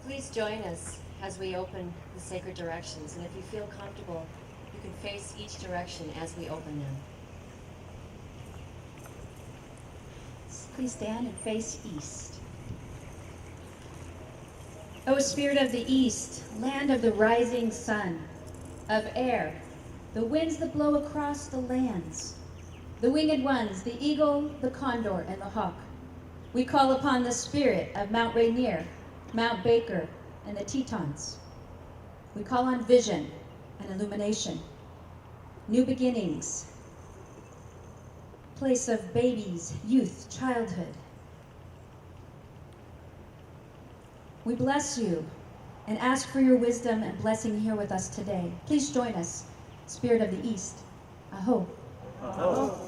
Please join us as we open the sacred directions, and if you feel comfortable, you can face each direction as we open them. Please stand and face east. O Spirit of the East, land of the rising sun, of air, the winds that blow across the lands, the winged ones, the eagle, the condor, and the hawk, we call upon the spirit of Mount Rainier, Mount Baker, and the Tetons. We call on vision and illumination, new beginnings, place of babies, youth, childhood. We bless you and ask for your wisdom and blessing here with us today. Please join us, Spirit of the East. Aho. Aho.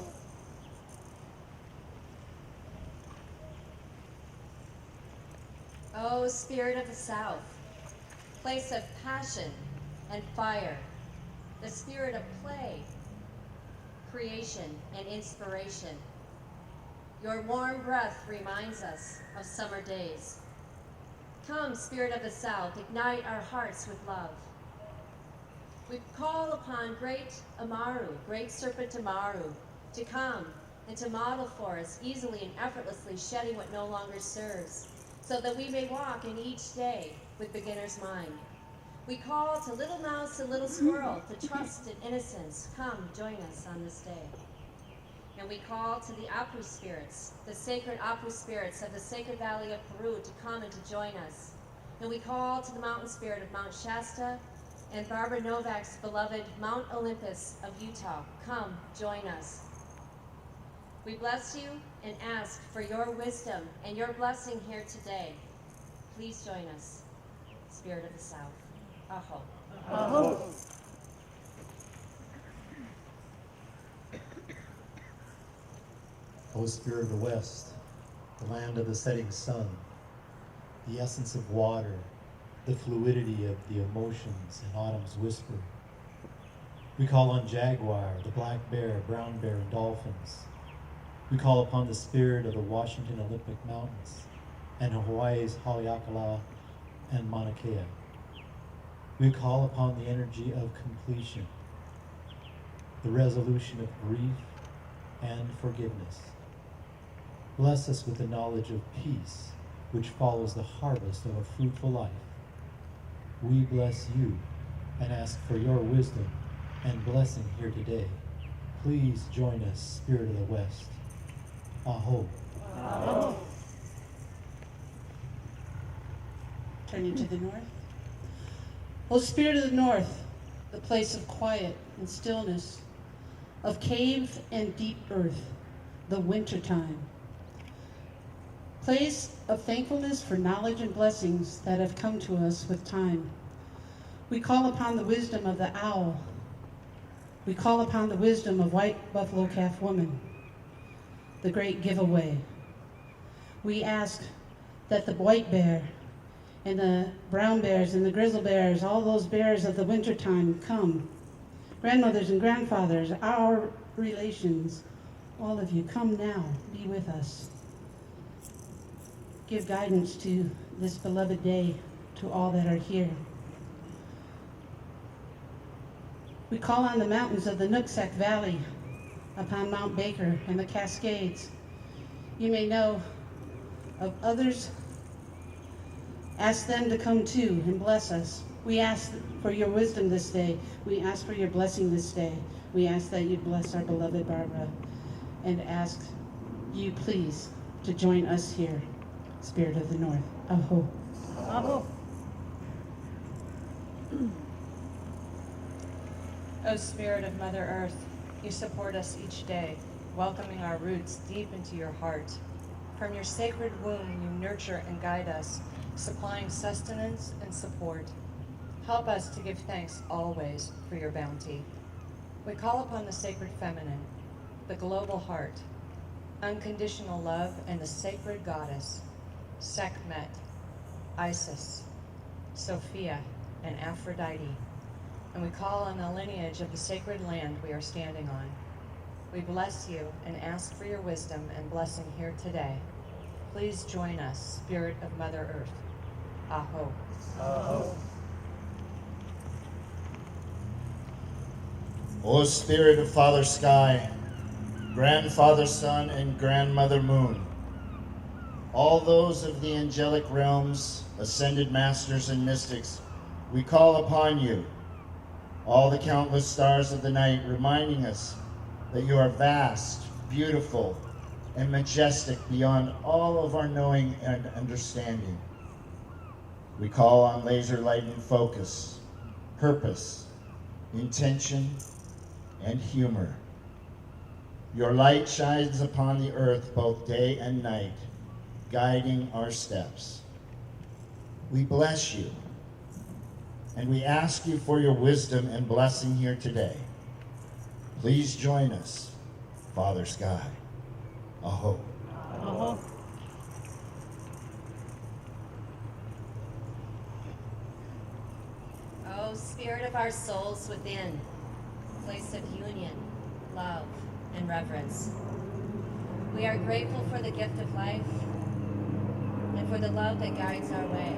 O Spirit of the South, place of passion and fire, the spirit of play, creation, and inspiration. Your warm breath reminds us of summer days. Come, Spirit of the South, ignite our hearts with love. We call upon great Amaru, great serpent Amaru, to come and to model for us easily and effortlessly shedding what no longer serves, so that we may walk in each day with beginner's mind. We call to little mouse and little squirrel to trust and innocence. Come, join us on this day. And we call to the Apu spirits, the sacred Apu spirits of the Sacred Valley of Peru, to come and to join us. And we call to the mountain spirit of Mount Shasta and Barbara Novak's beloved Mount Olympus of Utah. Come, join us. We bless you and ask for your wisdom and your blessing here today. Please join us, Spirit of the South. Aho. Aho. O Spirit of the West, the land of the setting sun, the essence of water, the fluidity of the emotions in autumn's whisper. We call on jaguar, the black bear, brown bear, and dolphins. We call upon the spirit of the Washington Olympic Mountains and Hawaii's Haleakala and Mauna Kea. We call upon the energy of completion, the resolution of grief and forgiveness. Bless us with the knowledge of peace, which follows the harvest of a fruitful life. We bless you and ask for your wisdom and blessing here today. Please join us, Spirit of the West. Aho. Aho. Turning to the north. O Spirit of the North, the place of quiet and stillness, of cave and deep earth, the winter time. Place of thankfulness for knowledge and blessings that have come to us with time. We call upon the wisdom of the owl. We call upon the wisdom of white buffalo calf woman, the great giveaway. We ask that the white bear and the brown bears and the grizzly bears, all those bears of the wintertime, come. Grandmothers and grandfathers, our relations, all of you, come now, be with us. Give guidance to this beloved day, to all that are here. We call on the mountains of the Nooksack Valley, upon Mount Baker and the Cascades. You may know of others. Ask them to come too and bless us. We ask for your wisdom this day. We ask for your blessing this day. We ask that you bless our beloved Barbara and ask you please to join us here, Spirit of the North. Aho. Aho. O Spirit of Mother Earth, you support us each day, welcoming our roots deep into your heart. From your sacred womb, you nurture and guide us, supplying sustenance and support. Help us to give thanks always for your bounty. We call upon the sacred feminine, the global heart, unconditional love, and the sacred goddess, Sekhmet, Isis, Sophia, and Aphrodite. And we call on the lineage of the sacred land we are standing on. We bless you and ask for your wisdom and blessing here today. Please join us, Spirit of Mother Earth. Aho. Aho. O Spirit of Father Sky, Grandfather Sun, and Grandmother Moon, all those of the angelic realms, ascended masters and mystics, we call upon you, all the countless stars of the night, reminding us that you are vast, beautiful, and majestic beyond all of our knowing and understanding. We call on laser light and focus, purpose, intention, and humor. Your light shines upon the earth both day and night, guiding our steps. We bless you, and we ask you for your wisdom and blessing here today. Please join us, Father Sky. Aho. Aho. O Spirit of our souls within, place of union, love, and reverence. We are grateful for the gift of life and for the love that guides our way.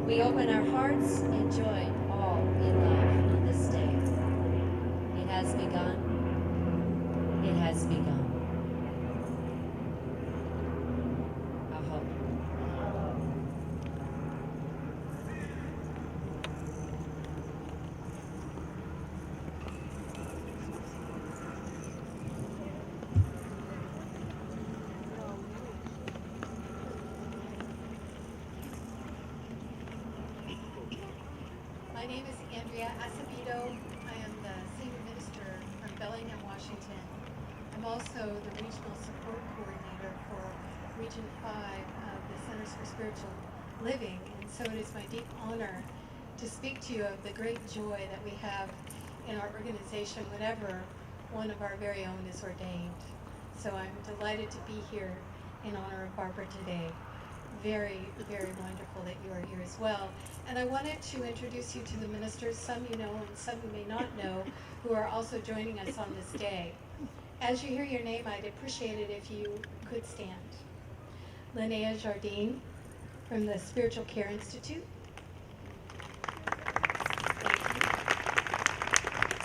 We open our hearts and join all in love on this day. It has begun. It has begun. Aho. My name is Andrea Acevedo. I am the Senior Minister from Bellingham, Washington. I'm also the Regional Support Coordinator for Region 5 of the Centers for Spiritual Living. And so it is my deep honor to speak to you of the great joy that we have in our organization whenever one of our very own is ordained. So I'm delighted to be here in honor of Barbara today. Very, very wonderful that you are here as well. And I wanted to introduce you to the ministers, some you know and some you may not know, who are also joining us on this day. As you hear your name, I'd appreciate it if you could stand. Linnea Jardine from the Spiritual Care Institute.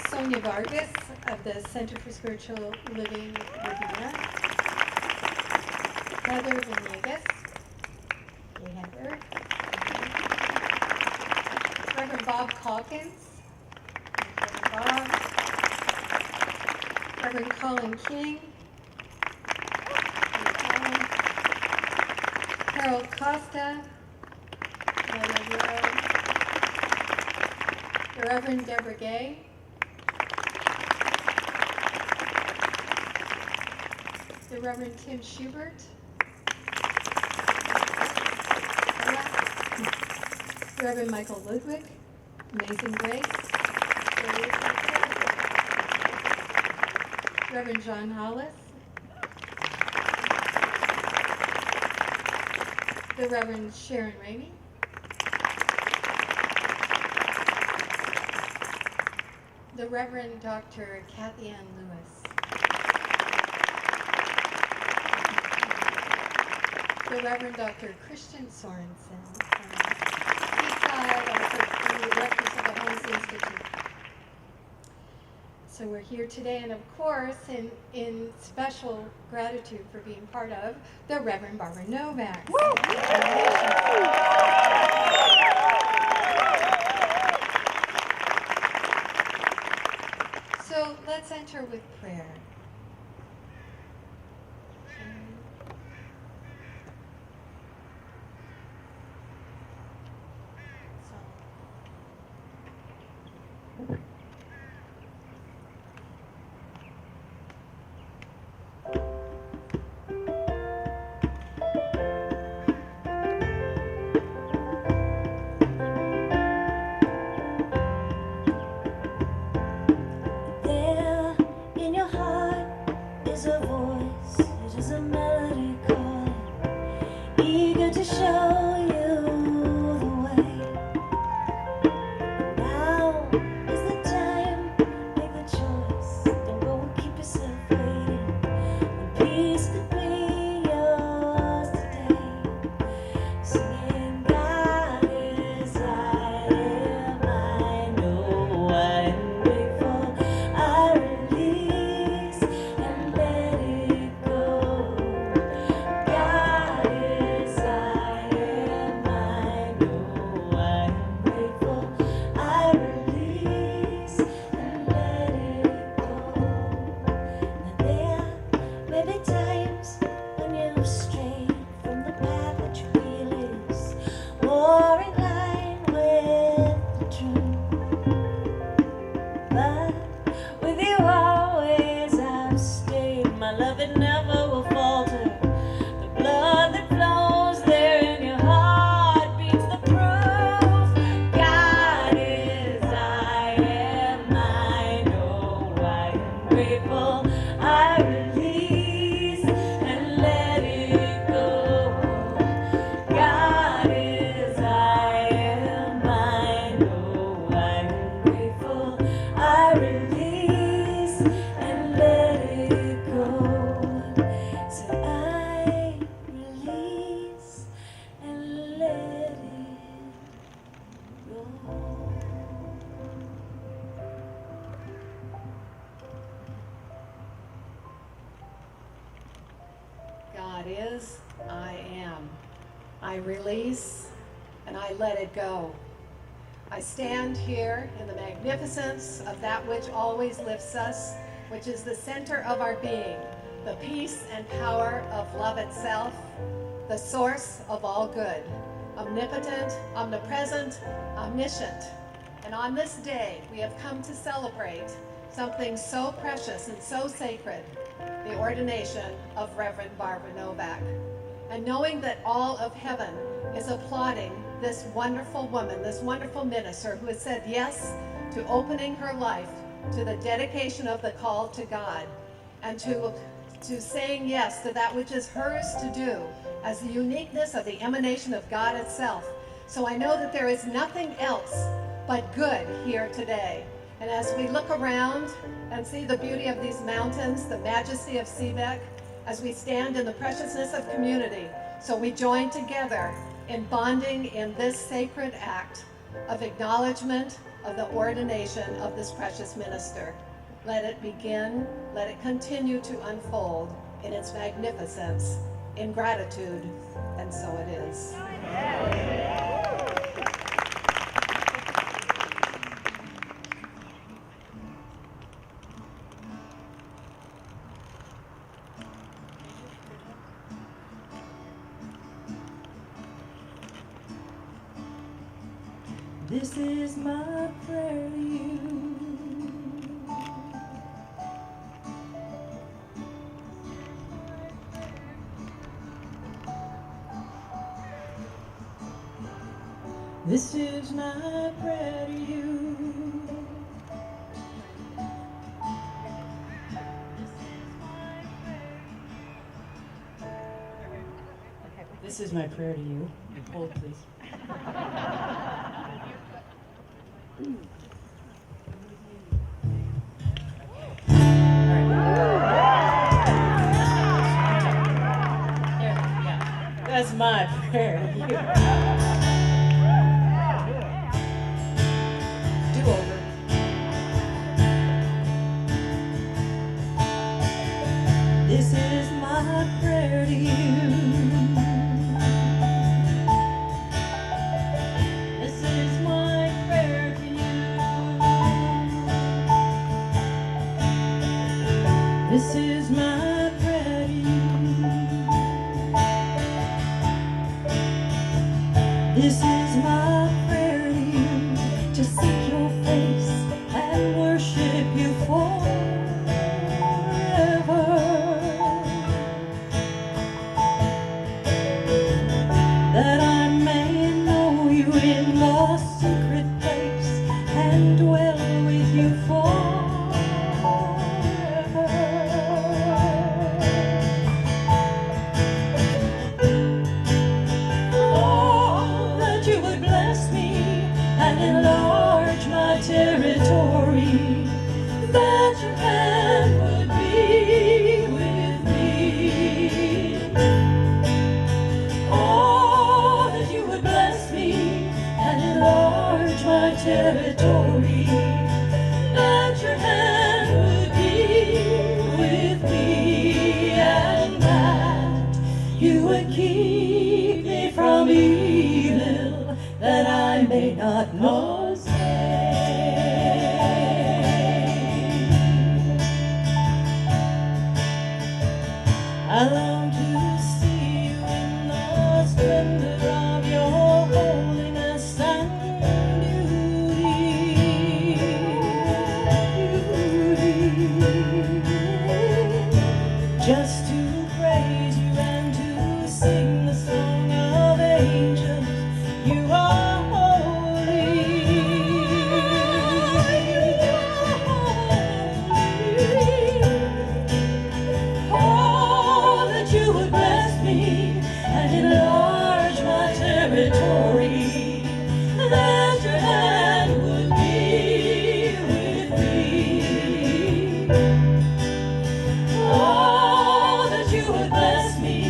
Sonia Vargas of the Center for Spiritual Living, Riviera. Heather Venegas. We have her. Reverend Bob Calkins. Reverend Bob. Reverend Colin King. Harold Costa. The Reverend Deborah Gay. The Reverend Tim Schubert. Reverend Michael Ludwig, Amazing Grace. Reverend John Hollis. The Reverend Sharon Ramey. The Reverend Dr. Kathy Ann Lewis. The Reverend Dr. Christian Sorensen. Also the directors of the Holmes Institute. So we're here today, and of course, in special gratitude for being part of the Reverend Barbara Novak. So let's enter with prayer. eager to show you the way. Now is the time, make the choice. Don't go and keep yourself waiting. When peace could be yours today. Singing, God is, I am, I know, I am grateful. I release and let it go. God is, I am, I know, I am grateful. I release and let it go. Now there may be times when you've strayed from the path that you feel is more in line with the truth. But with you always I've stayed. My love, it never will falter. The blood that flows there in your heart beats the proof. God is, I am, I know, I am grateful. I release and let it go. God is, I am, I know, I am grateful. I release and let it go. So I release and let it go. God is, I am. I release and I let it go. I stand here in the magnificence of that which always lifts us, which is the center of our being, the peace and power of love itself, the source of all good, omnipotent, omnipresent, omniscient. And on this day, we have come to celebrate something so precious and so sacred, the ordination of Reverend Barbara Novak. And knowing that all of heaven is applauding this wonderful woman, this wonderful minister who has said yes to opening her life to the dedication of the call to God and to saying yes to that which is hers to do as the uniqueness of the emanation of God itself. So I know that there is nothing else but good here today. And as we look around and see the beauty of these mountains, the majesty of Seebeck, as we stand in the preciousness of community, so we join together in bonding in this sacred act of acknowledgement of the ordination of this precious minister. Let it begin, let it continue to unfold in its magnificence, in gratitude, and so it is. This is my prayer to you. This is my prayer to you. This is my prayer to you. Hold, please. That's my prayer to you. Do over. This is my prayer to you. This is my prayer to you. This is my prayer to you. This is my prayer to you, to seek your face and worship you forever. That I may know you in the secret place and dwell with you forever. you would keep me from evil, that I may not cause pain. I long to see you in the splendor of your holiness and beauty. Just to praise you and to sing the song of angels, you are holy. Oh, that you would bless me and enlarge my territory, that your hand would be with me. Oh, that you would bless me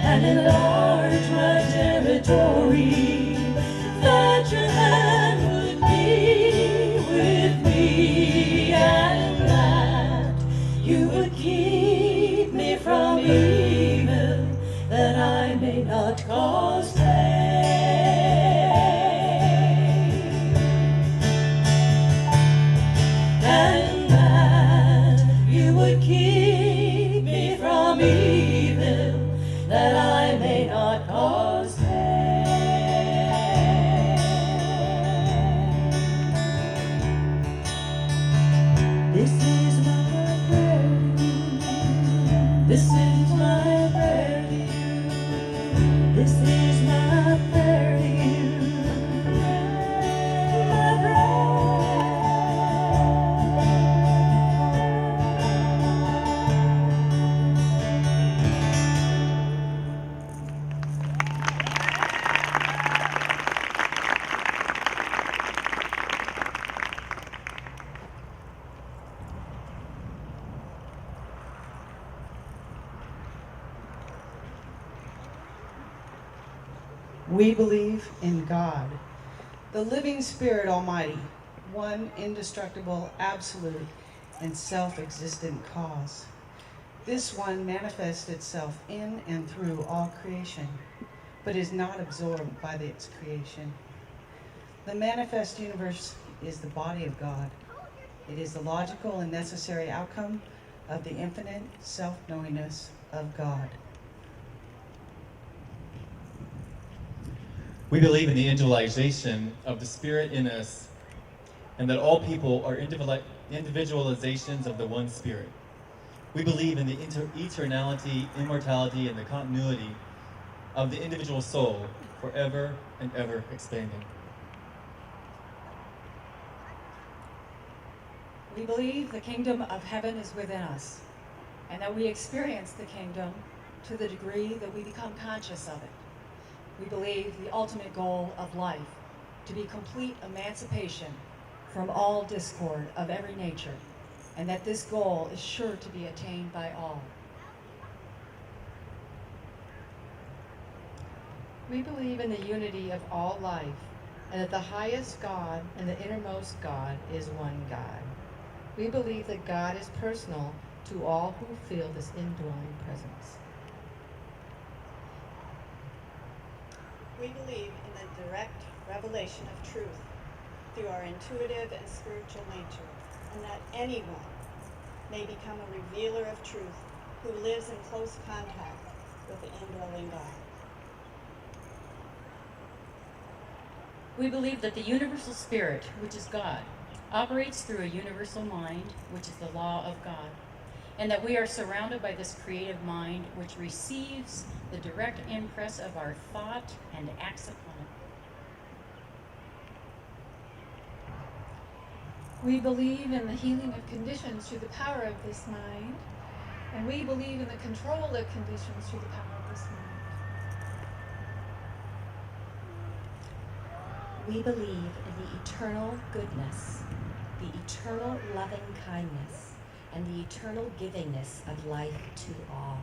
and enlarge my territory, that your hand would be with me, and that you would keep me from evil, that I may not cause pain, and that you would keep me from evil, that I may not cause pain. This is my prayer to you. This is my prayer to you. This is my prayer to you. My We believe in God, the living Spirit Almighty, one indestructible, absolute, and self-existent cause. This one manifests itself in and through all creation, but is not absorbed by its creation. The manifest universe is the body of God. It is the logical and necessary outcome of the infinite self-knowingness of God. We believe in the individualization of the Spirit in us, and that all people are individualizations of the one Spirit. We believe in the eternality, immortality, and the continuity of the individual soul, forever and ever expanding. We believe the kingdom of heaven is within us, and that we experience the kingdom to the degree that we become conscious of it. We believe the ultimate goal of life to be complete emancipation from all discord of every nature, and that this goal is sure to be attained by all. We believe in the unity of all life, and that the highest God and the innermost God is one God. We believe that God is personal to all who feel this indwelling presence. We believe in the direct revelation of truth through our intuitive and spiritual nature, and that anyone may become a revealer of truth who lives in close contact with the indwelling God. We believe that the universal spirit, which is God, operates through a universal mind, which is the law of God, and that we are surrounded by this creative mind which receives the direct impress of our thought and acts upon it. We believe in the healing of conditions through the power of this mind, and we believe in the control of conditions through the power of this mind. We believe in the eternal goodness, the eternal loving kindness, and the eternal givingness of life to all.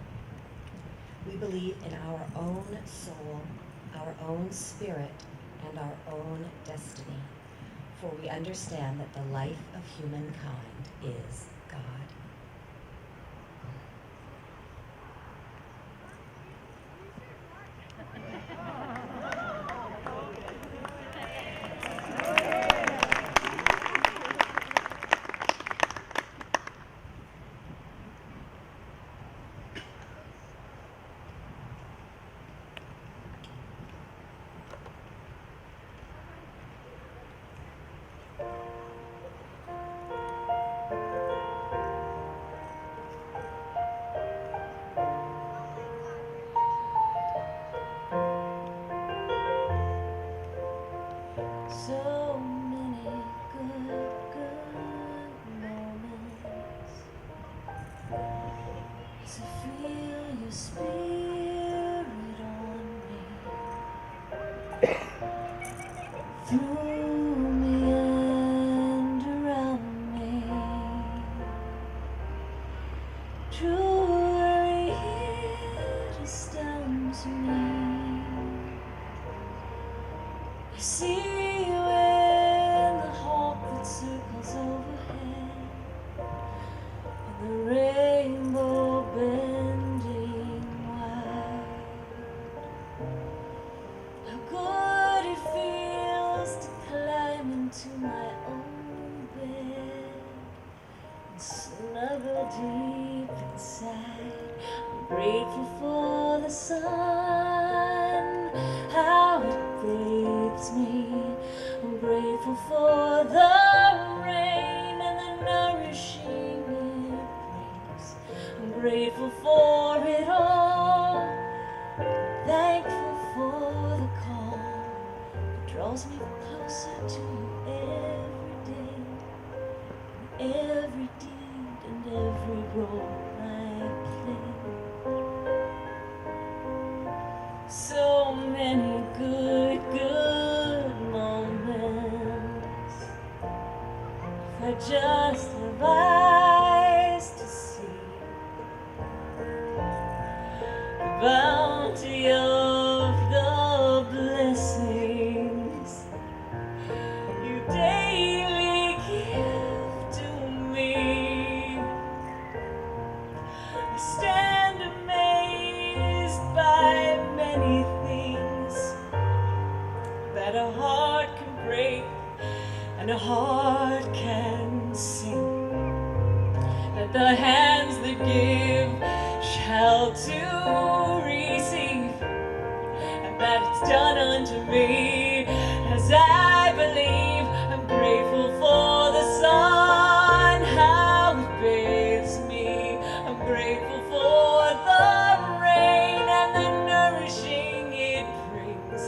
We believe in our own soul, our own spirit, and our own destiny, for we understand that the life of humankind is God. to me. I see you in the hawk that circles overhead, and the rainbow bending wide. How good it feels to climb into my own bed and snuggle deep inside. I'm grateful for the sun, how it bathes me. I'm grateful for the rain and the nourishing it brings. I'm grateful for it all, thankful for the call that draws me closer to you every day, every deed and every role I play. So many good moments. If I just have eyes to see the bounty of the blessings you daily give to me, I stand amazed by many things that a heart can break and a heart can sing, that the hands that give shall to receive, and that it's done unto me as I believe. I'm grateful for the sun, how it bathes me. I'm grateful for the rain and the nourishing it brings.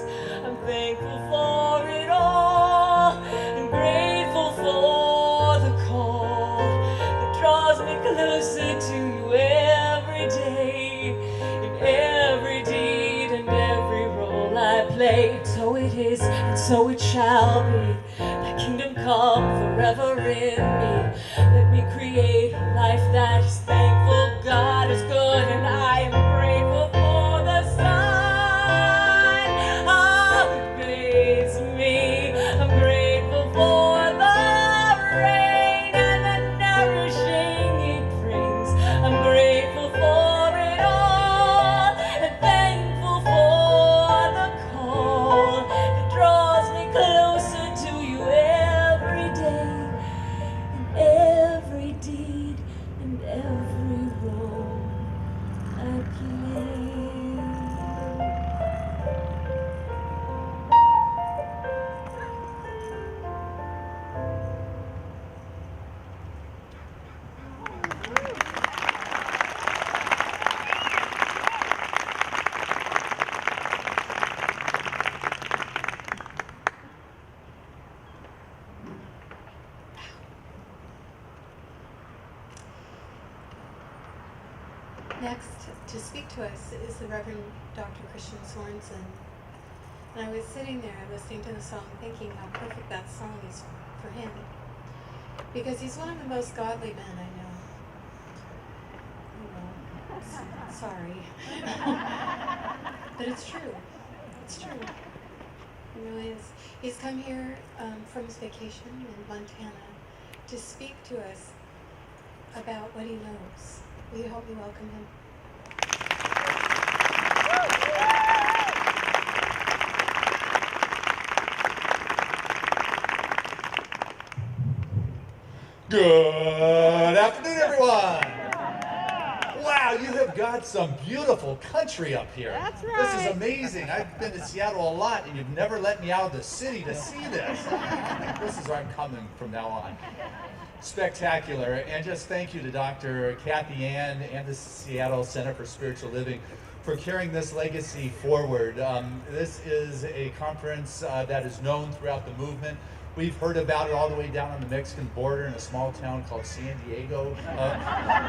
I'm thankful for it all, and grateful for the call that draws me closer to you every day, in every deed and every role I play. So it is, and so it shall be. Thy kingdom come forever in me. Let me create a life that is thankful. God is good, and I am grateful for the sun, how it bathes me. I'm grateful for the rain and the nourishing it brings. I'm grateful for it all, and thankful for the call that draws me closer to you every day, in every deed and every role I play. Next to speak to us is the Reverend Dr. Christian Sorensen. And I was sitting there listening to the song thinking how perfect that song is for him. Because he's one of the most godly men I know. Sorry. But it's true. It's true. It really is. He's come here from his vacation in Montana to speak to us about what he knows. Will you help me welcome him? Good afternoon, everyone. Wow, you have got some beautiful country up here. That's This right. is amazing. I've been to Seattle a lot, and you've never let me out of the city to see this. This is where I'm coming from now on. Spectacular. And just thank you to Dr. Kathy Ann and the Seattle Center for Spiritual Living for carrying this legacy forward. This is a conference that is known throughout the movement. We've heard about it all the way down on the Mexican border in a small town called San Diego,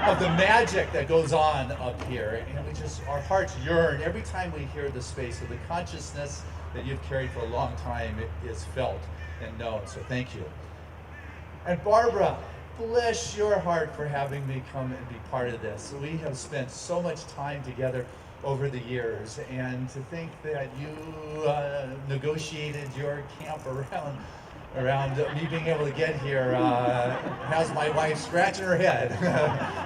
of the magic that goes on up here. And we just, our hearts yearn every time we hear the space. So the consciousness that you've carried for a long time is felt and known. So thank you. And Barbara, bless your heart for having me come and be part of this. We have spent so much time together over the years, and to think that you negotiated your camp around me being able to get here has my wife scratching her head.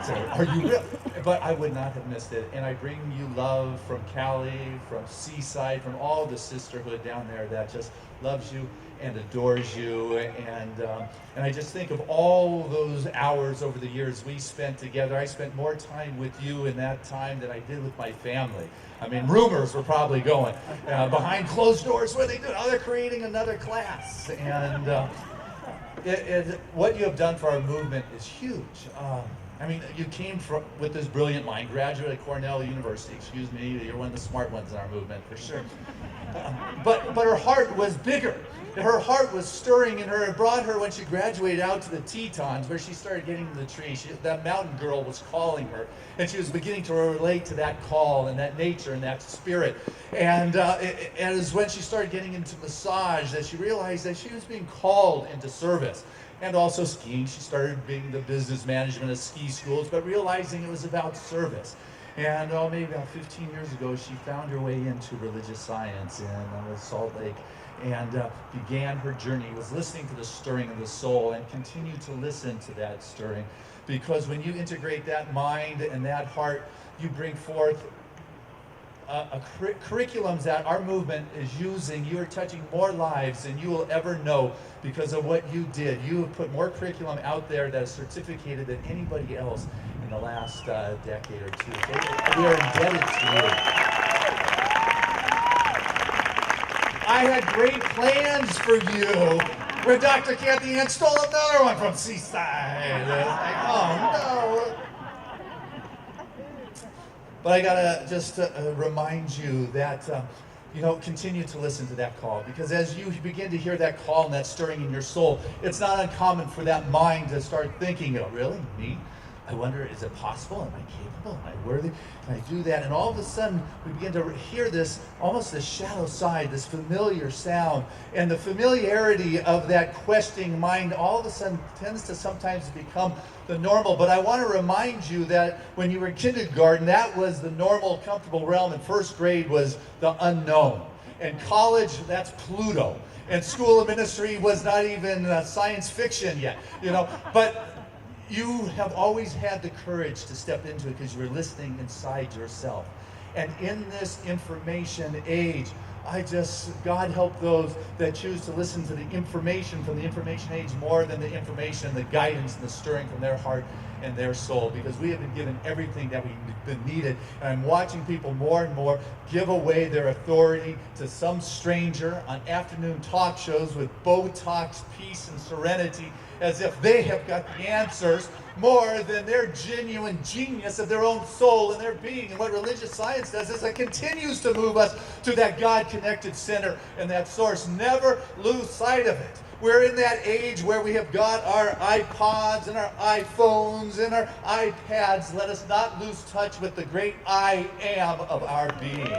So, are you real? But I would not have missed it. And I bring you love from Cali, from Seaside, from all the sisterhood down there that just loves you and adores you. And I just think of all those hours over the years we spent together. I spent more time with you in that time than I did with my family. I mean, rumors were probably going behind closed doors. What are they doing? Oh, they're creating another class. And what you have done for our movement is huge. I mean, you came with this brilliant mind, graduate at Cornell University. Excuse me, you're one of the smart ones in our movement, for sure. But her heart was bigger. Her heart was stirring in her. It brought her, when she graduated, out to the Tetons, where she started getting to the tree. That mountain girl was calling her, and she was beginning to relate to that call and that nature and that spirit. And it was when she started getting into massage that she realized that she was being called into service. And also skiing. She started being the business management of ski schools, but realizing it was about service. And maybe about 15 years ago, she found her way into religious science in Salt Lake, and began her journey, was listening to the stirring of the soul, and continued to listen to that stirring. Because when you integrate that mind and that heart, you bring forth curriculums that our movement is using. You are touching more lives than you will ever know because of what you did. You have put more curriculum out there that is certificated than anybody else in the last decade or two. We are indebted to you. I had great plans for you when Dr. Kathy Ann stole another one from Seaside. Like, oh no. But I gotta just remind you that, continue to listen to that call. Because as you begin to hear that call and that stirring in your soul, it's not uncommon for that mind to start thinking, oh, really? Me? I wonder, is it possible? Am I capable? Am I worthy? Can I do that? And all of a sudden, we begin to hear this, almost this shadow side, this familiar sound. And the familiarity of that questioning mind all of a sudden tends to sometimes become the normal. But I want to remind you that when you were in kindergarten, that was the normal, comfortable realm. And first grade was the unknown. And college, that's Pluto. And school of ministry was not even science fiction yet, But you have always had the courage to step into it because you were listening inside yourself. And in this information age, God help those that choose to listen to the information from the information age more than the information, the guidance, and the stirring from their heart and their soul, because we have been given everything that we've been needed. And I'm watching people more and more give away their authority to some stranger on afternoon talk shows with Botox, peace, and serenity, as if they have got the answers more than their genuine genius of their own soul and their being. And what religious science does is it continues to move us to that God-connected center and that source. Never lose sight of it. We're in that age where we have got our iPods and our iPhones and our iPads. Let us not lose touch with the great I am of our being.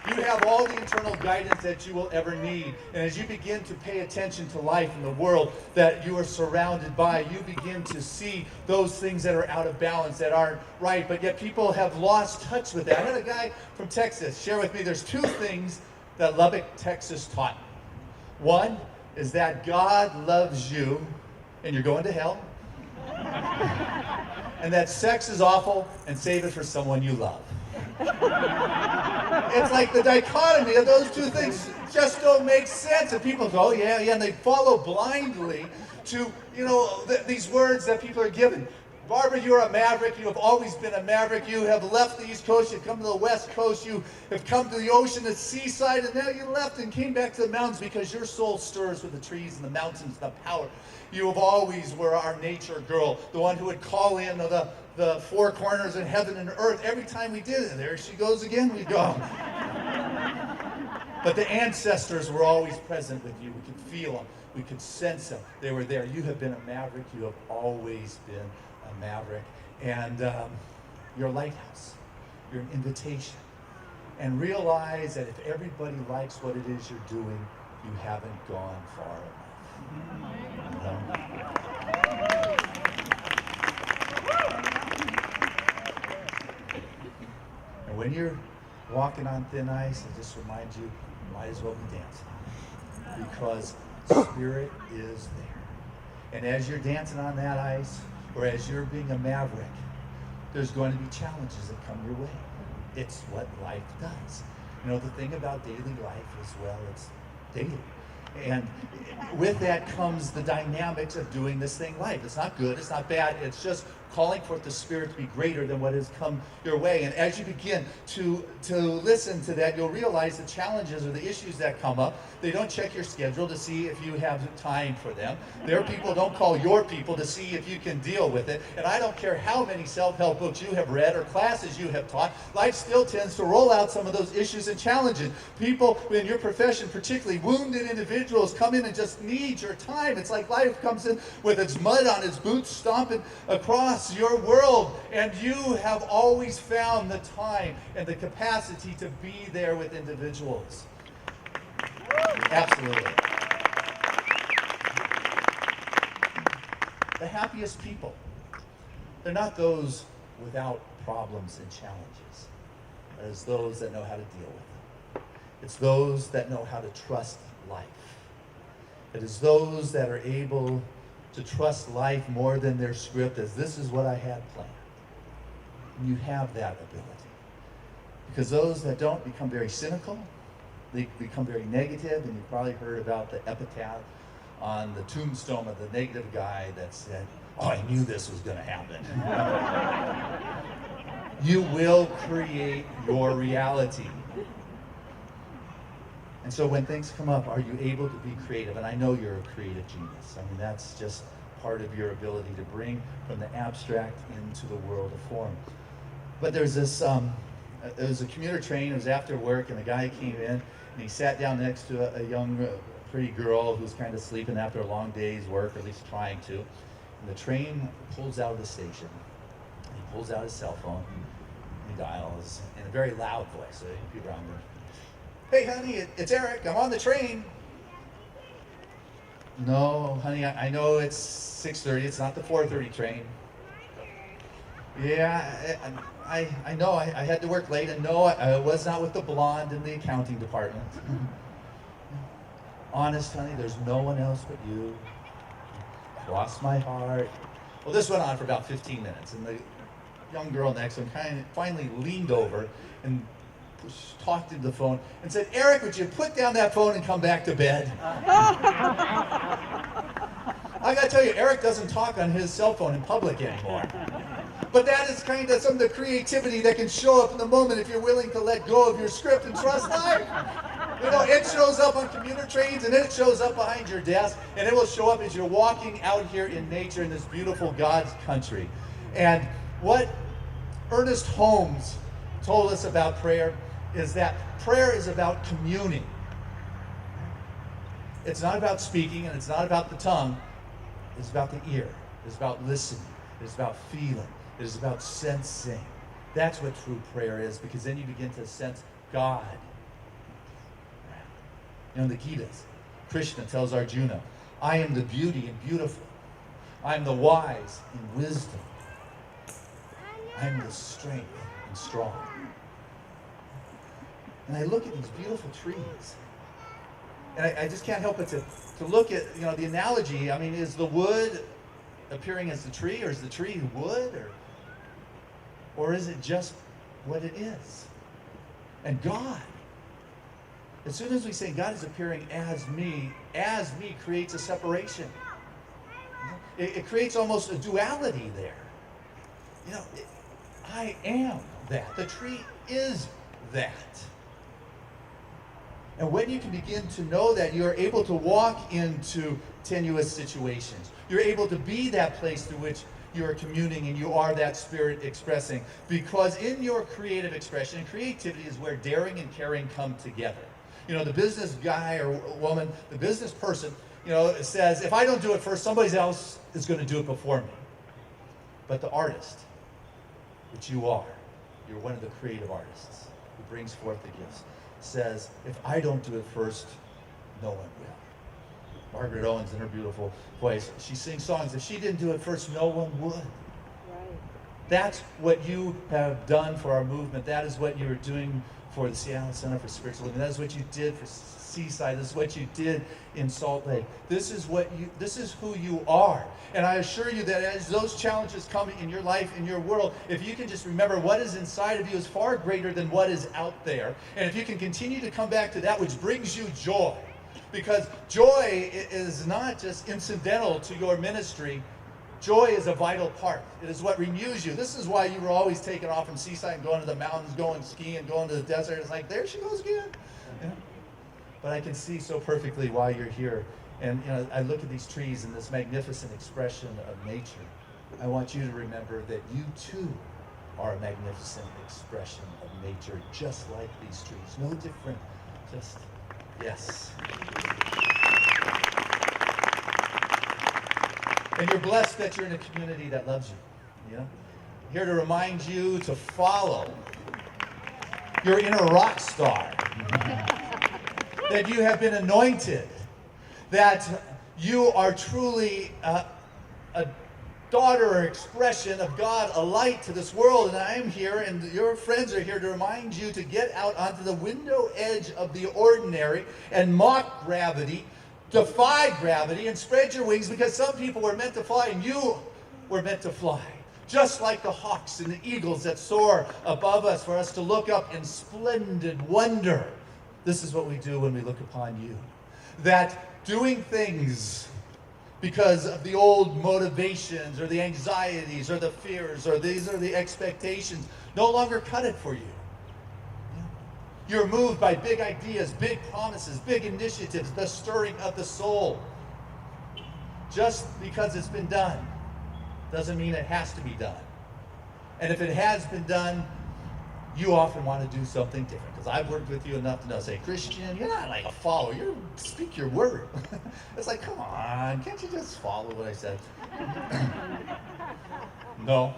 You have all the internal guidance that you will ever need. And as you begin to pay attention to life and the world that you are surrounded by, you begin to see those things that are out of balance, that aren't right. But yet people have lost touch with that. I had a guy from Texas share with me, there's two things that Lubbock, Texas taught me. One is that God loves you and you're going to hell. And that sex is awful and save it for someone you love. It's like the dichotomy of those two things just don't make sense. And people go, oh, yeah, and they follow blindly to, these words that people are given. Barbara, you're a maverick. You have always been a maverick. You have left the East Coast. You've come to the West Coast. You have come to the ocean, the seaside, and now you left and came back to the mountains because your soul stirs with the trees and the mountains, the power. You have always were our nature girl, the one who would call in the four corners of heaven and earth every time we did it. There she goes again, we go. But the ancestors were always present with you. We could feel them. We could sense them. They were there. You have been a maverick. You have always been a maverick. And you're a lighthouse. You're an invitation. And realize that if everybody likes what it is you're doing, you haven't gone far enough. And when you're walking on thin ice, I just remind you, you might as well be dancing, because Spirit is there. And as you're dancing on that ice, or as you're being a maverick, there's going to be challenges that come your way. It's what life does. You know, the thing about daily life is, well, it's daily. And with that comes the dynamics of doing this thing life. It's not good, it's not bad, it's just calling forth the Spirit to be greater than what has come your way. And as you begin to listen to that, you'll realize the challenges or the issues that come up. They don't check your schedule to see if you have time for them. Their people don't call your people to see if you can deal with it. And I don't care how many self-help books you have read or classes you have taught, life still tends to roll out some of those issues and challenges. People in your profession, particularly wounded individuals, come in and just need your time. It's like life comes in with its mud on its boots, stomping across your world, and you have always found the time and the capacity to be there with individuals. Absolutely. The happiest people, they're not those without problems and challenges. It's those that know how to deal with them. It's those that know how to trust life. It is those that are able to trust life more than their script, as this is what I had planned. And you have that ability. Because those that don't become very cynical, they become very negative, and you've probably heard about the epitaph on the tombstone of the negative guy that said, "Oh, I knew this was going to happen." You will create your reality. And so when things come up, are you able to be creative? And I know you're a creative genius. I mean, that's just part of your ability to bring from the abstract into the world of form. But there's this, it was a commuter train, it was after work, and a guy came in, and he sat down next to a young, pretty girl who was kind of sleeping after a long day's work, or at least trying to. And the train pulls out of the station, and he pulls out his cell phone, and he dials in a very loud voice, so people around there. "Hey, honey, it's Eric. I'm on the train." "No, honey, I know it's 6:30. It's not the 4:30 train." "Yeah, I know. I had to work late, and no, I was not with the blonde in the accounting department." "Honest, honey, there's no one else but you. Lost my heart." Well, this went on for about 15 minutes, and the young girl next to him finally leaned over and talked into the phone and said, "Eric, would you put down that phone and come back to bed?" I gotta tell you, Eric doesn't talk on his cell phone in public anymore. But that is kind of some of the creativity that can show up in the moment if you're willing to let go of your script and trust life. You know, it shows up on commuter trains, and it shows up behind your desk, and it will show up as you're walking out here in nature in this beautiful God's country. And what Ernest Holmes told us about prayer is that prayer is about communing. It's not about speaking, and it's not about the tongue. It's about the ear. It's about listening. It's about feeling. It is about sensing. That's what true prayer is, because then you begin to sense God. You know, in the Gita's, Krishna tells Arjuna, "I am the beauty and beautiful. I am the wise in wisdom. I am the strength and strong." And I look at these beautiful trees, and I just can't help but to look at, you know, the analogy. I mean, is the wood appearing as the tree, or is the tree wood, or is it just what it is? And God, as soon as we say God is appearing as me creates a separation. It creates almost a duality there. You know, I am that. The tree is that. And when you can begin to know that, you are able to walk into tenuous situations. You're able to be that place through which you are communing, and you are that Spirit expressing. Because in your creative expression, creativity is where daring and caring come together. You know, the business guy or woman, the business person, you know, says, if I don't do it first, somebody else is going to do it before me. But the artist, which you are, you're one of the creative artists who brings forth the gifts, says, if I don't do it first, no one will. Margaret Owens, in her beautiful voice, she sings songs. If she didn't do it first, no one would. Right. That's what you have done for our movement. That is what you are doing for the Seattle Center for Spiritual Living. That is what you did for Seaside. This is what you did in Salt Lake. This is who you are. And I assure you that as those challenges come in your life, in your world, if you can just remember what is inside of you is far greater than what is out there. And if you can continue to come back to that which brings you joy, because joy is not just incidental to your ministry. Joy is a vital part. It is what renews you. This is why you were always taking off from Seaside and going to the mountains, going skiing, going to the desert. It's like, there she goes again. You know? But I can see so perfectly why you're here. And I look at these trees and this magnificent expression of nature. I want you to remember that you too are a magnificent expression of nature, just like these trees. No different. Just, yes. And you're blessed that you're in a community that loves you. Here to remind you to follow your inner rock star. That you have been anointed. That you are truly a daughter or expression of God, a light to this world. And I am here, and your friends are here to remind you to get out onto the window edge of the ordinary and mock gravity. Defy gravity and spread your wings, because some people were meant to fly and you were meant to fly. Just like the hawks and the eagles that soar above us for us to look up in splendid wonder. This is what we do when we look upon you. That doing things because of the old motivations or the anxieties or the fears or these are the expectations no longer cut it for you. You're moved by big ideas, big promises, big initiatives, the stirring of the soul. Just because it's been done doesn't mean it has to be done. And if it has been done, you often want to do something different. Because I've worked with you enough to know, say, Christian, you're not like a follower. You speak your word. It's like, come on, can't you just follow what I said? No,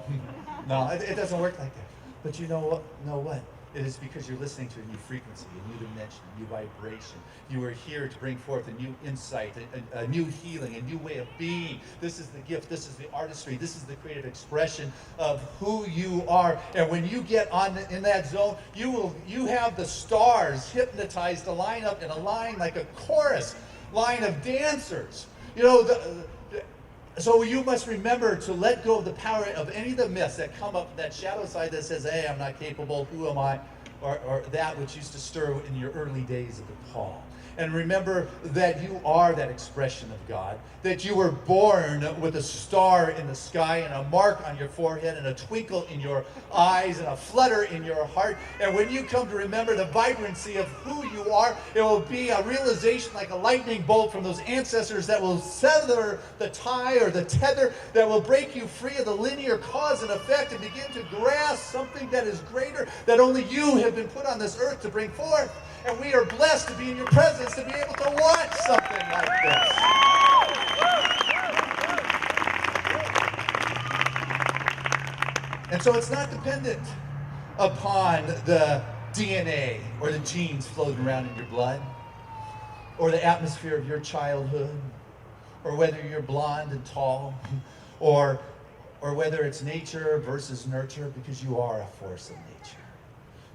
it doesn't work like that. But you know what? It is because you're listening to a new frequency, a new dimension, a new vibration. You are here to bring forth a new insight, a new healing, a new way of being. This is the gift. This is the artistry. This is the creative expression of who you are. And when you get in that zone, you have the stars hypnotized to line up in a line like a chorus line of dancers. So you must remember to let go of the power of any of the myths that come up, that shadow side that says, hey, I'm not capable, who am I? Or that which used to stir in your early days of the call. And remember that you are that expression of God, that you were born with a star in the sky and a mark on your forehead and a twinkle in your eyes and a flutter in your heart. And when you come to remember the vibrancy of who you are, it will be a realization like a lightning bolt from those ancestors that will sever the tie or the tether, that will break you free of the linear cause and effect and begin to grasp something that is greater, that only you have been put on this earth to bring forth. And we are blessed to be in your presence, to be able to watch something like this. And so it's not dependent upon the DNA or the genes floating around in your blood, or the atmosphere of your childhood, or whether you're blonde and tall, or whether it's nature versus nurture, because you are a force of nature.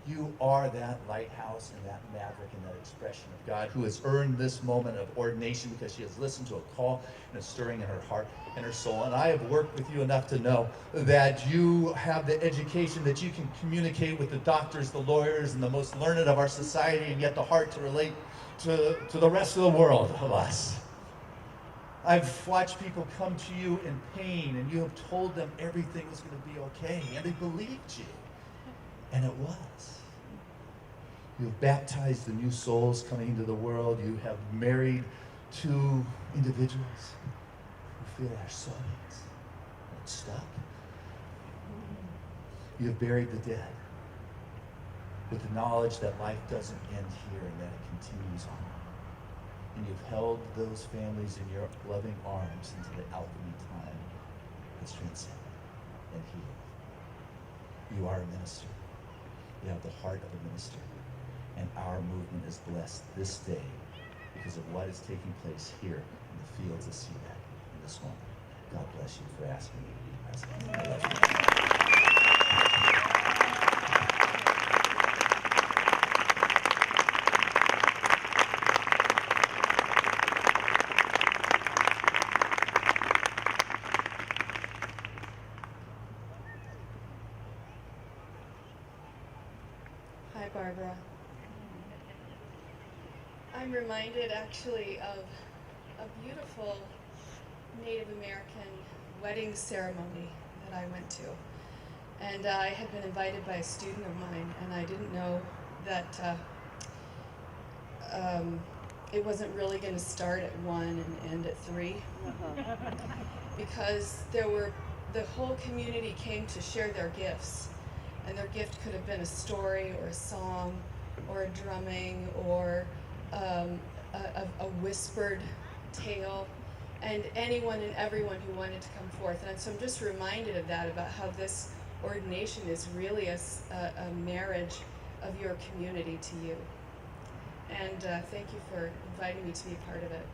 You are that lighthouse and that maverick and that expression of God who has earned this moment of ordination because she has listened to a call and a stirring in her heart and her soul. And I have worked with you enough to know that you have the education that you can communicate with the doctors, the lawyers, and the most learned of our society, and yet the heart to relate to the rest of the world of us. I've watched people come to you in pain, and you have told them everything was going to be okay, and they believed you. And it was. You have baptized the new souls coming into the world. You have married two individuals who feel our soulmates. Not stuck. You have buried the dead with the knowledge that life doesn't end here and that it continues on. And you've held those families in your loving arms into the alchemy time that's transcendent and healed. You are a minister. You have the heart of a minister. And our movement is blessed this day because of what is taking place here in the fields of Seaback in this moment. God bless you for asking me to be present. I love you. Barbara. I'm reminded actually of a beautiful Native American wedding ceremony that I went to. And I had been invited by a student of mine, and I didn't know that it wasn't really going to start at 1 and end at 3. Because the whole community came to share their gifts. And their gift could have been a story or a song or a drumming or a whispered tale, and anyone and everyone who wanted to come forth. And so I'm just reminded of that, about how this ordination is really a marriage of your community to you. And thank you for inviting me to be a part of it.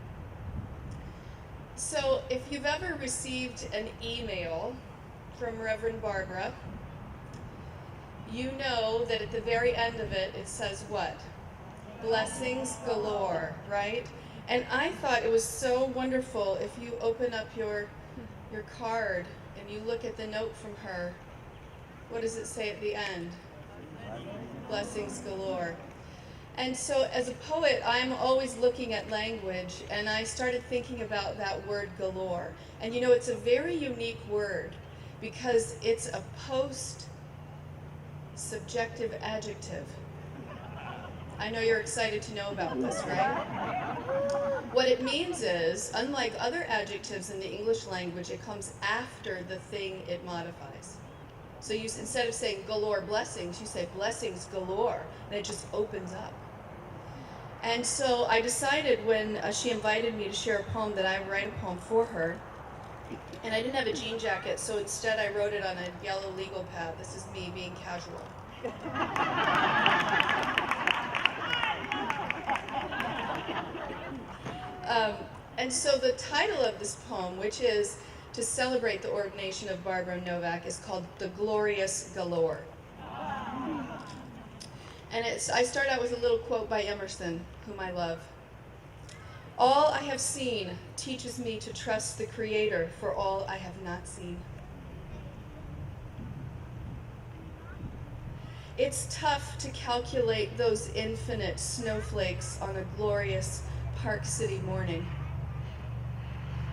So if you've ever received an email from Reverend Barbara, you know that at the very end of it, it says what? Blessings galore, right? And I thought it was so wonderful if you open up your card and you look at the note from her. What does it say at the end? Blessings galore. And so as a poet, I'm always looking at language, and I started thinking about that word galore. And you know, it's a very unique word because it's a post-subjective adjective. I know you're excited to know about this, right? What it means is, unlike other adjectives in the English language, it comes after the thing it modifies. So you, instead of saying galore blessings, you say blessings galore, and it just opens up. And so I decided when she invited me to share a poem that I would write a poem for her. And I didn't have a jean jacket, so instead I wrote it on a yellow legal pad. This is me being casual. And so the title of this poem, which is to celebrate the ordination of Barbara Novak, is called The Glorious Galore. And I start out with a little quote by Emerson, whom I love. All I have seen teaches me to trust the Creator for all I have not seen. It's tough to calculate those infinite snowflakes on a glorious Park City morning,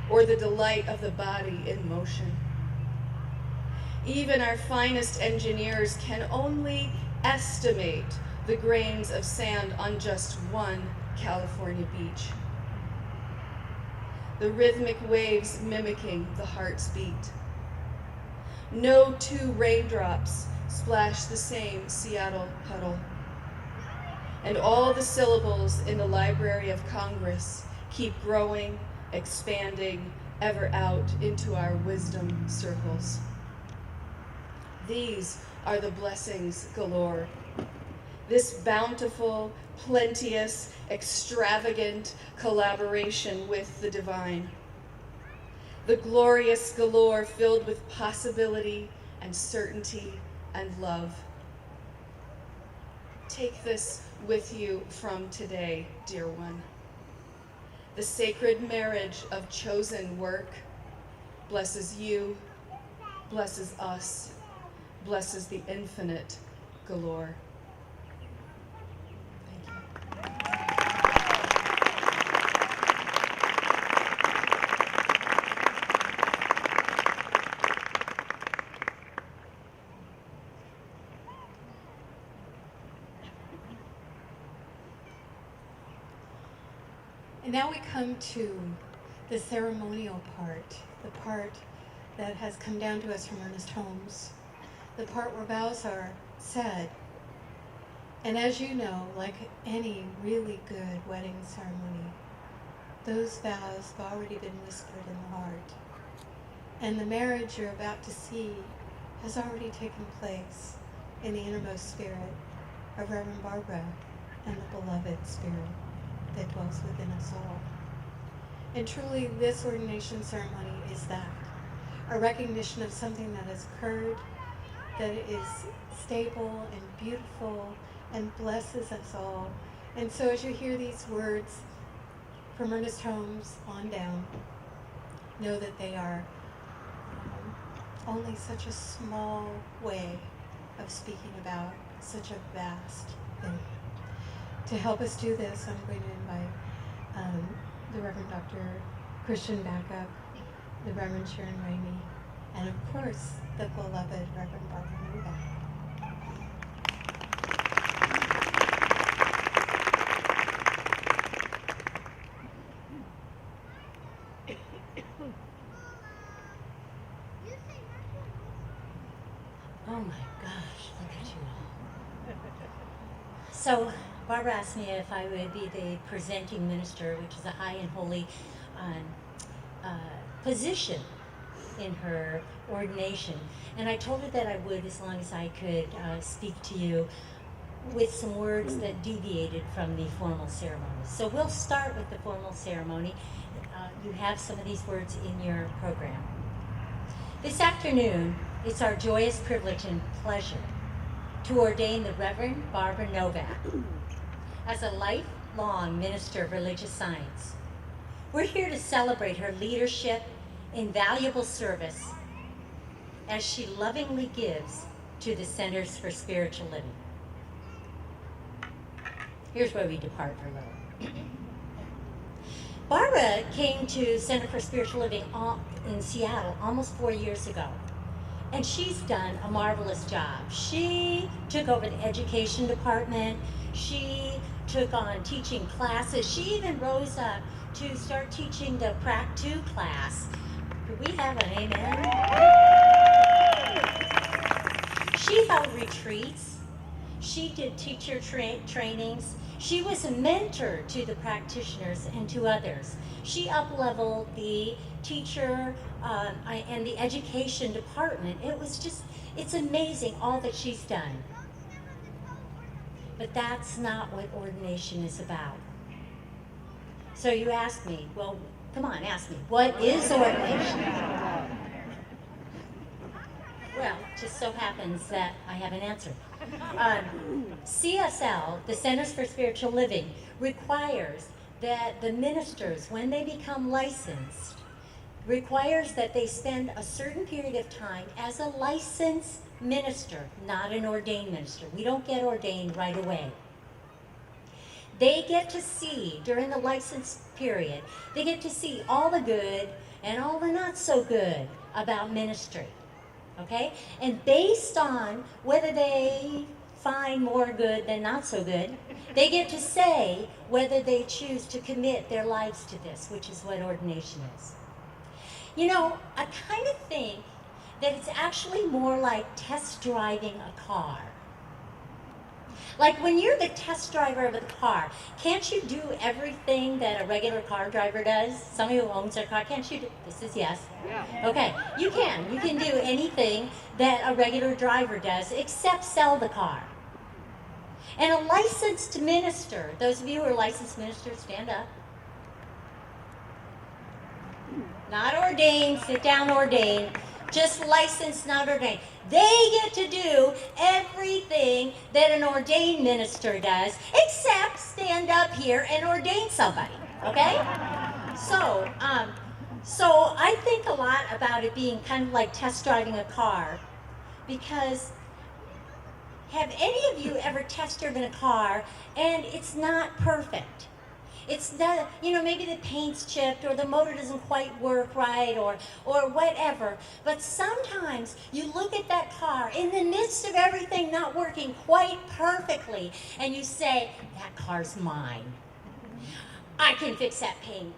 or the delight of the body in motion. Even our finest engineers can only estimate the grains of sand on just one California beach. The rhythmic waves mimicking the heart's beat. No two raindrops splash the same Seattle puddle. And all the syllables in the Library of Congress keep growing, expanding, ever out into our wisdom circles. These are the blessings galore. This bountiful, plenteous, extravagant collaboration with the divine. The glorious galore filled with possibility and certainty and love. Take this with you from today, dear one. The sacred marriage of chosen work blesses you, blesses us, blesses the infinite galore. Thank you. And now we come to the ceremonial part, the part that has come down to us from Ernest Holmes, the part where vows are said. And as you know, like any really good wedding ceremony, those vows have already been whispered in the heart. And the marriage you're about to see has already taken place in the innermost spirit of Reverend Barbara and the beloved spirit that dwells within us all. And truly, this ordination ceremony is that, a recognition of something that has occurred, that is stable and beautiful and blesses us all. And so as you hear these words from Ernest Holmes on down, know that they are only such a small way of speaking about such a vast And to help us do this, I'm going to invite the Reverend Dr. Christian Backup, the Reverend Sharon Ramey, and of course, the beloved Reverend Barbara Novak. Oh my gosh, look at you all. So, Barbara asked me if I would be the presenting minister, which is a high and holy position in her ordination. And I told her that I would as long as I could speak to you with some words that deviated from the formal ceremony. So we'll start with the formal ceremony. You have some of these words in your program. This afternoon, it's our joyous privilege and pleasure to ordain the Reverend Barbara Novak as a lifelong minister of religious science. We're here to celebrate her leadership, invaluable service, as she lovingly gives to the Centers for Spiritual Living. Here's where we depart for a little. Barbara came to Center for Spiritual Living in Seattle almost 4 years ago. And she's done a marvelous job. She took over the education department. She took on teaching classes. She even rose up to start teaching the Prac 2 class. Could we have an amen? She held retreats. She did teacher trainings. She was a mentor to the practitioners and to others. She up-leveled the teacher and the education department. It's amazing all that she's done. But that's not what ordination is about. So you ask me, well, come on, ask me, what is ordination? Well, it just so happens that I have an answer. CSL, the Centers for Spiritual Living, requires that the ministers, when they become licensed, requires that they spend a certain period of time as a licensed minister, not an ordained minister. We don't get ordained right away. They get to see, during the license period, they get to see all the good and all the not so good about ministry. Okay? And based on whether they find more good than not so good, they get to say whether they choose to commit their lives to this, which is what ordination is. You know, I kind of think that it's actually more like test driving a car. Like when you're the test driver of a car, can't you do everything that a regular car driver does? Somebody who owns their car, can't you do? This is yes. Yeah. Okay, you can. You can do anything that a regular driver does except sell the car. And a licensed minister, those of you who are licensed ministers, stand up. Not ordained, sit down ordained, just licensed, not ordained. They get to do everything that an ordained minister does, except stand up here and ordain somebody, okay? So I think a lot about it being kind of like test driving a car, because have any of you ever test driven a car and it's not perfect? It's not, you know, maybe the paint's chipped or the motor doesn't quite work right or whatever. But sometimes you look at that car in the midst of everything not working quite perfectly and you say, that car's mine. I can fix that paint.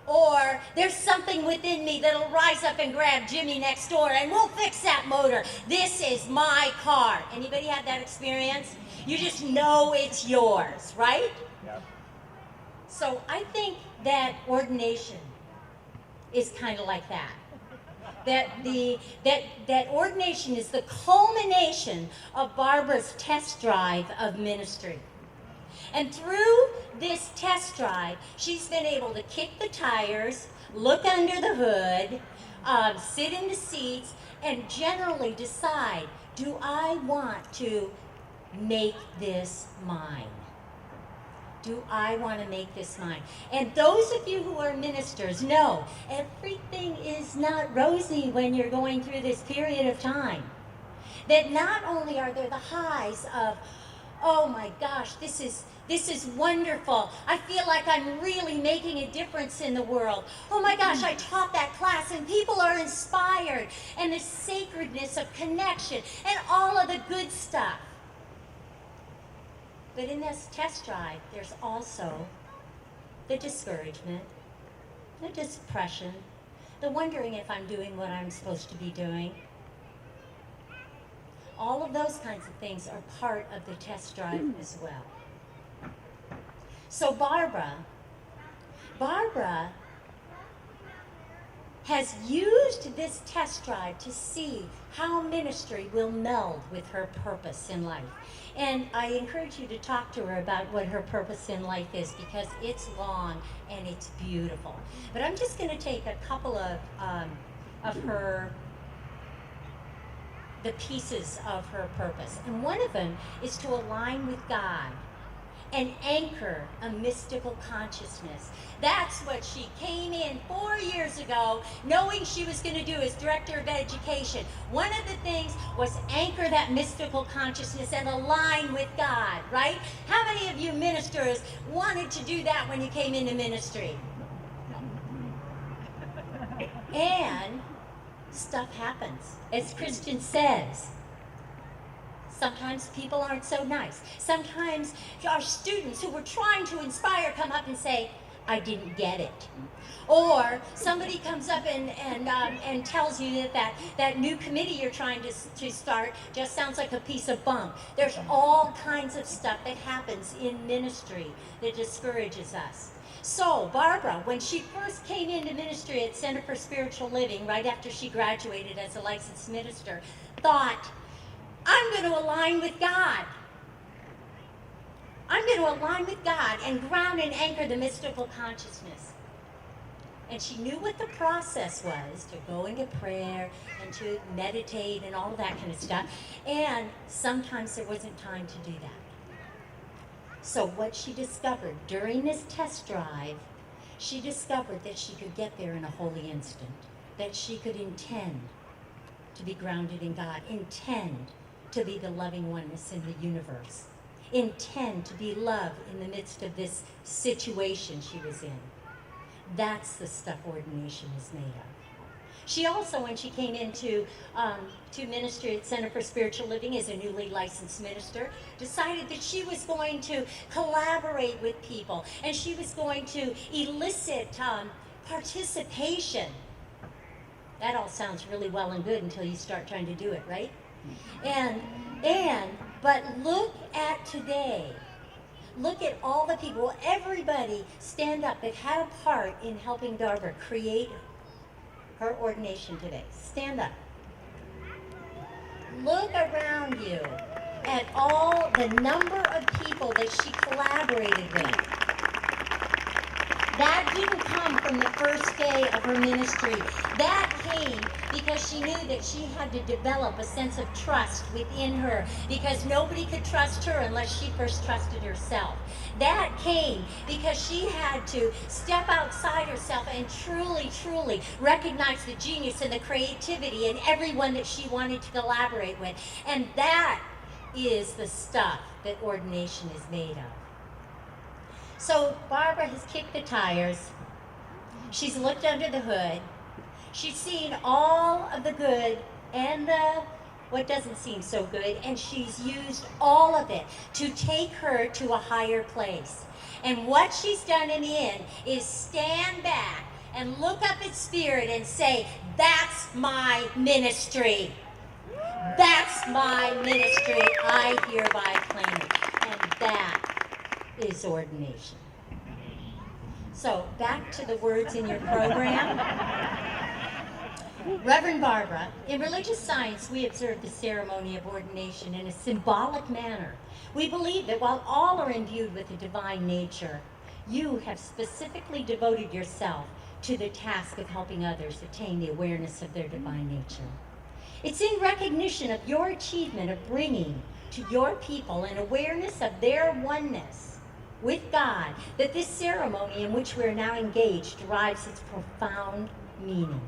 Or there's something within me that'll rise up and grab Jimmy next door and we'll fix that motor. This is my car. Anybody had that experience? You just know it's yours, right? Yeah. So I think that ordination is kind of like that. That ordination is the culmination of Barbara's test drive of ministry. And through this test drive, she's been able to kick the tires, look under the hood, sit in the seats, and generally decide, do I want to make this mine? Do I want to make this mine? And those of you who are ministers know everything is not rosy when you're going through this period of time. That not only are there the highs of, oh my gosh, this is wonderful. I feel like I'm really making a difference in the world. Oh my gosh, I taught that class and people are inspired. And the sacredness of connection and all of the good stuff. But in this test drive, there's also the discouragement, the depression, the wondering if I'm doing what I'm supposed to be doing. All of those kinds of things are part of the test drive as well. So Barbara has used this test drive to see how ministry will meld with her purpose in life. And I encourage you to talk to her about what her purpose in life is, because it's long and it's beautiful. But I'm just going to take a couple of the pieces of her purpose. And one of them is to align with God and anchor a mystical consciousness. That's what she came in 4 years ago knowing she was going to do as director of education. One of the things was anchor that mystical consciousness and align with God, right? How many of you ministers wanted to do that when you came into ministry? And stuff happens. As Christian says, sometimes people aren't so nice. Sometimes our students who we're trying to inspire come up and say, I didn't get it. Or somebody comes up and tells you that new committee you're trying to start just sounds like a piece of bunk. There's all kinds of stuff that happens in ministry that discourages us. So Barbara, when she first came into ministry at Center for Spiritual Living, right after she graduated as a licensed minister, thought, I'm going to align with God. I'm going to align with God and ground and anchor the mystical consciousness. And she knew what the process was, to go into prayer and to meditate and all that kind of stuff. And sometimes there wasn't time to do that. So what she discovered during this test drive, she discovered that she could get there in a holy instant, that she could intend to be grounded in God, intend to be the loving oneness in the universe, intend to be love in the midst of this situation she was in. That's the stuff ordination is made of. She also, when she came into to ministry at Center for Spiritual Living as a newly licensed minister, decided that she was going to collaborate with people and she was going to elicit participation. That all sounds really well and good until you start trying to do it, right? But look at today. Look at all the people, everybody stand up that had a part in helping Barbara create her ordination today. Stand up. Look around you at all the number of people that she collaborated with. That didn't come from the first day of her ministry. That came because she knew that she had to develop a sense of trust within her, because nobody could trust her unless she first trusted herself. That came because she had to step outside herself and truly, truly recognize the genius and the creativity in everyone that she wanted to collaborate with. And that is the stuff that ordination is made of. So Barbara has kicked the tires. She's looked under the hood. She's seen all of the good and what doesn't seem so good, and she's used all of it to take her to a higher place. And what she's done in the end is stand back and look up at Spirit and say, that's my ministry. That's my ministry. I hereby claim it. And that is ordination. So back to the words in your program. Reverend Barbara, in religious science, we observe the ceremony of ordination in a symbolic manner. We believe that while all are imbued with a divine nature, you have specifically devoted yourself to the task of helping others attain the awareness of their divine nature. It's in recognition of your achievement of bringing to your people an awareness of their oneness with God that this ceremony in which we are now engaged derives its profound meaning.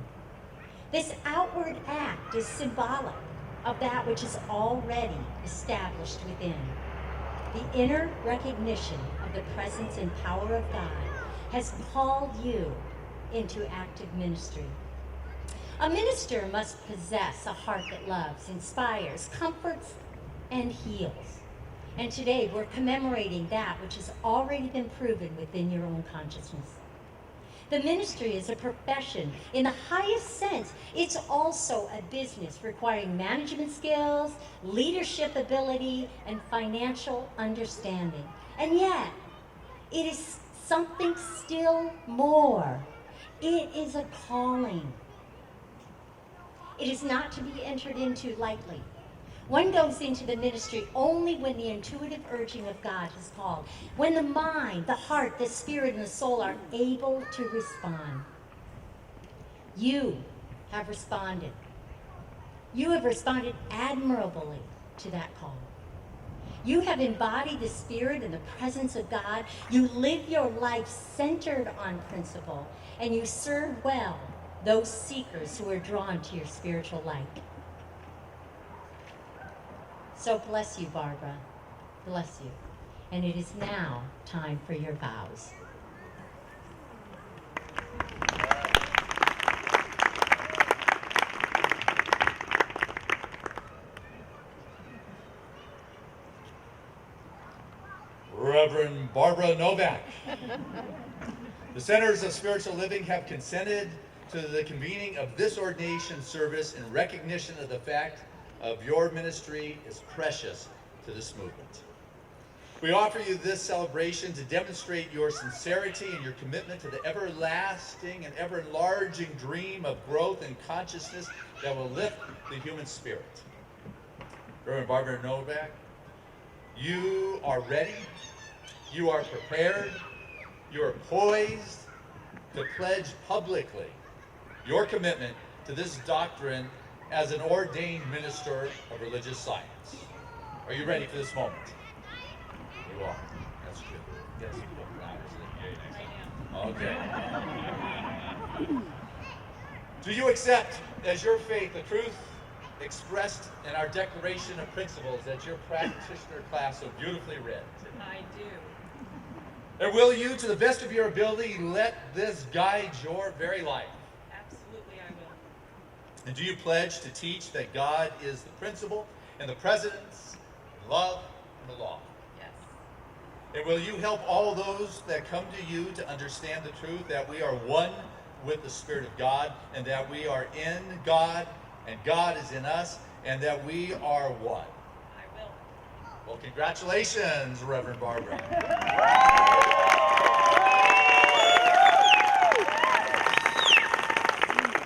This outward act is symbolic of that which is already established within. The inner recognition of the presence and power of God has called you into active ministry. A minister must possess a heart that loves, inspires, comforts, and heals. And today we're commemorating that which has already been proven within your own consciousness. The ministry is a profession. In the highest sense, it's also a business requiring management skills, leadership ability, and financial understanding. And yet, it is something still more. It is a calling. It is not to be entered into lightly. One goes into the ministry only when the intuitive urging of God has called, when the mind, the heart, the spirit, and the soul are able to respond. You have responded. You have responded admirably to that call. You have embodied the spirit and the presence of God. You live your life centered on principle, and you serve well those seekers who are drawn to your spiritual light. So bless you, Barbara. Bless you. And it is now time for your vows. Reverend Barbara Novak. The Centers of Spiritual Living have consented to the convening of this ordination service in recognition of the fact of your ministry is precious to this movement. We offer you this celebration to demonstrate your sincerity and your commitment to the everlasting and ever-enlarging dream of growth and consciousness that will lift the human spirit. Reverend Barbara Novak, you are ready, you are prepared, you are poised to pledge publicly your commitment to this doctrine as an ordained minister of religious science. Are you ready for this moment? You are. That's good. Yes. Okay. Do you accept as your faith the truth expressed in our Declaration of Principles that your practitioner class so beautifully read? I do. And will you, to the best of your ability, let this guide your very life? Absolutely, I will. And do you pledge to teach that God is the principle and the presence, and love, and the law? Yes. And will you help all those that come to you to understand the truth that we are one with the Spirit of God, and that we are in God, and God is in us, and that we are one? I will. Well, congratulations, Reverend Barbara.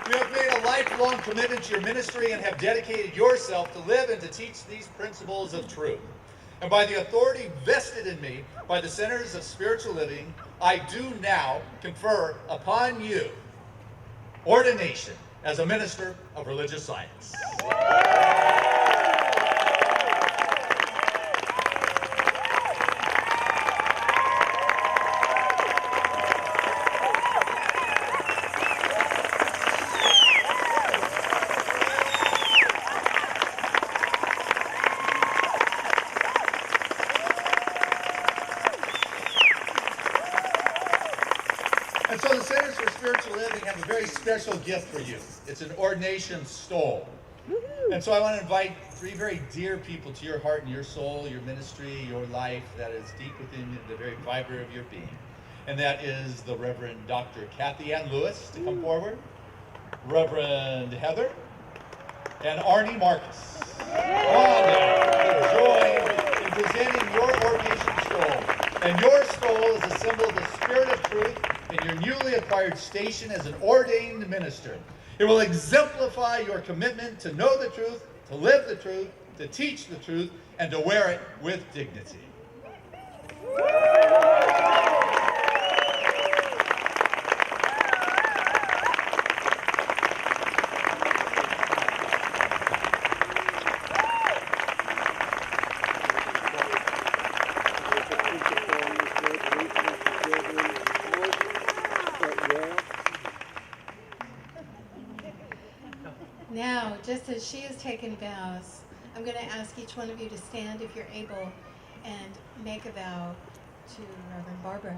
You have made a lifelong commitment to your ministry and have dedicated yourself to live and to teach these principles of truth. And by the authority vested in me by the Centers of Spiritual Living, I do now confer upon you ordination as a minister of religious science. And so the Centers for Spiritual Living have a very special gift for you. It's an ordination stole. And so I want to invite three very dear people to your heart and your soul, your ministry, your life that is deep within the very fiber of your being. And that is the Reverend Dr. Kathy Ann Lewis to come forward, Reverend Heather, and Arnie Marcus. Come now, join in presenting your ordination stole. And your stole is a symbol of the Spirit of truth in your newly acquired station as an ordained minister. It will exemplify your commitment to know the truth, to live the truth, to teach the truth, and to wear it with dignity. Now, just as she has taken vows, I'm going to ask each one of you to stand if you're able and make a vow to Reverend Barbara.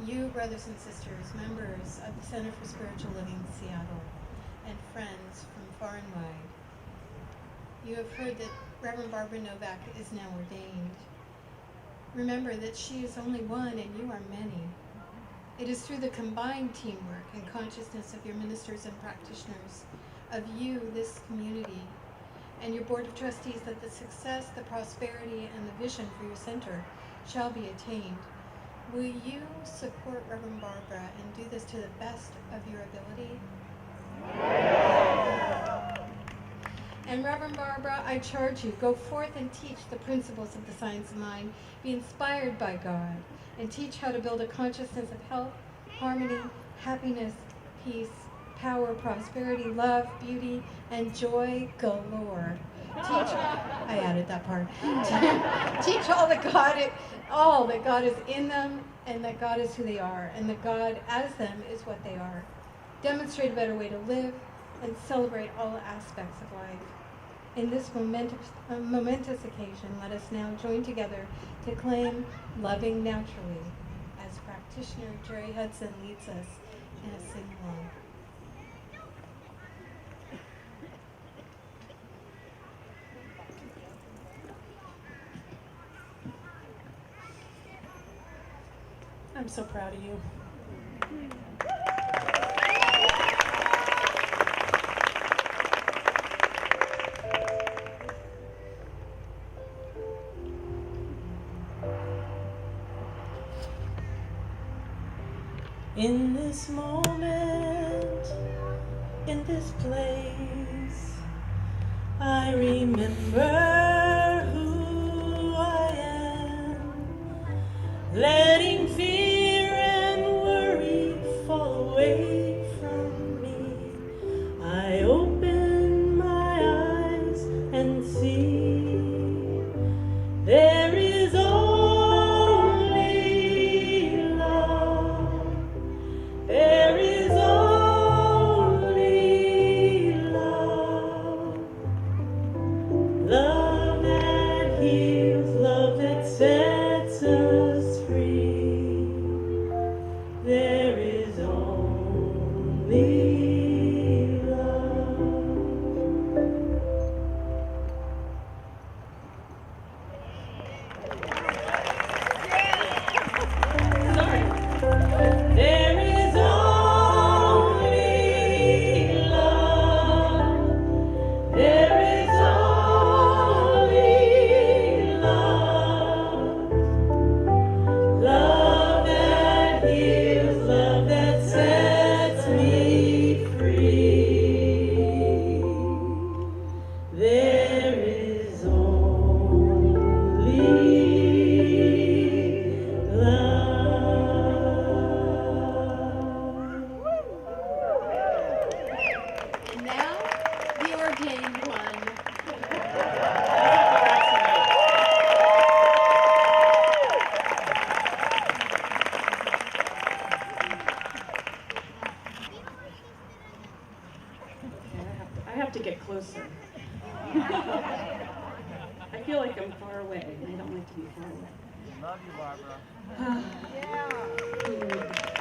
You, brothers and sisters, members of the Center for Spiritual Living Seattle, and friends from far and wide, you have heard that Reverend Barbara Novak is now ordained. Remember that she is only one and you are many. It is through the combined teamwork and consciousness of your ministers and practitioners, of you, this community, and your Board of Trustees that the success, the prosperity, and the vision for your center shall be attained. Will you support Reverend Barbara and do this to the best of your ability? And Reverend Barbara, I charge you, go forth and teach the principles of the science of mind, be inspired by God, and teach how to build a consciousness of health, harmony, happiness, peace, power, prosperity, love, beauty, and joy galore. I added that part. Teach all that God is in them, and that God is who they are, and that God as them is what they are. Demonstrate a better way to live, and celebrate all aspects of life. In this momentous occasion, let us now join together to claim loving naturally, as practitioner Jerry Hudson leads us in a sing-along. I'm so proud of you. In this moment, in this place, I remember who I am, letting fear and worry fall away from me. I open my eyes and see there is only love. There is only love. Love that heals, love that sets us free. There is only love. There is only love. There is only love. Love that heals, love that sets me free. There is only And now, the ordained one. I have to get closer. I feel like I'm far away, and I don't like to be far away. Love you, Barbara.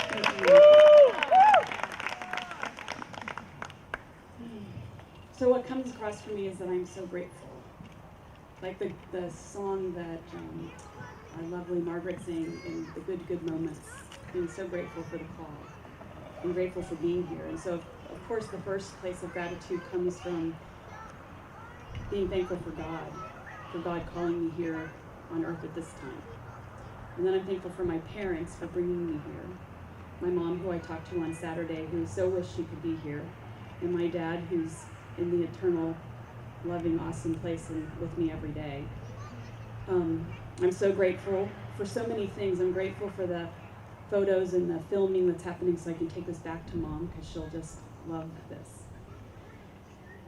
Thank you. So what comes across for me is that I'm so grateful. Like the song that our lovely Margaret sang in the Good Moments. I'm so grateful for the call. I'm grateful for being here. And so, of course, the first place of gratitude comes from being thankful for God calling me here on earth at this time. And then I'm thankful for my parents for bringing me here. My mom, who I talked to on Saturday, who so wished she could be here. And my dad, who's in the eternal, loving, awesome place with me every day. I'm so grateful for so many things. I'm grateful for the photos and the filming that's happening so I can take this back to Mom because she'll just love this.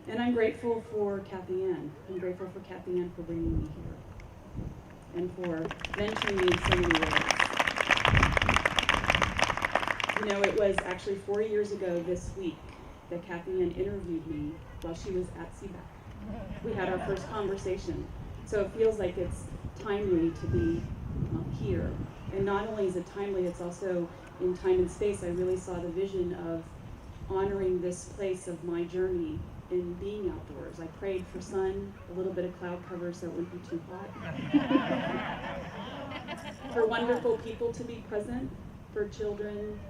And I'm grateful for Kathy Ann. I'm grateful for Kathy Ann for bringing me here and for mentoring me in so many ways. You know, it was actually 4 years ago this week that Kathy Ann interviewed me while she was at CBAC. We had our first conversation. So so it feels like it's timely to be here. And not only is it timely, it's also in time and space. I really saw the vision of honoring this place of my journey in being outdoors. I prayed for sun, a little bit of cloud cover so it wouldn't be too hot. For wonderful people to be present, for children,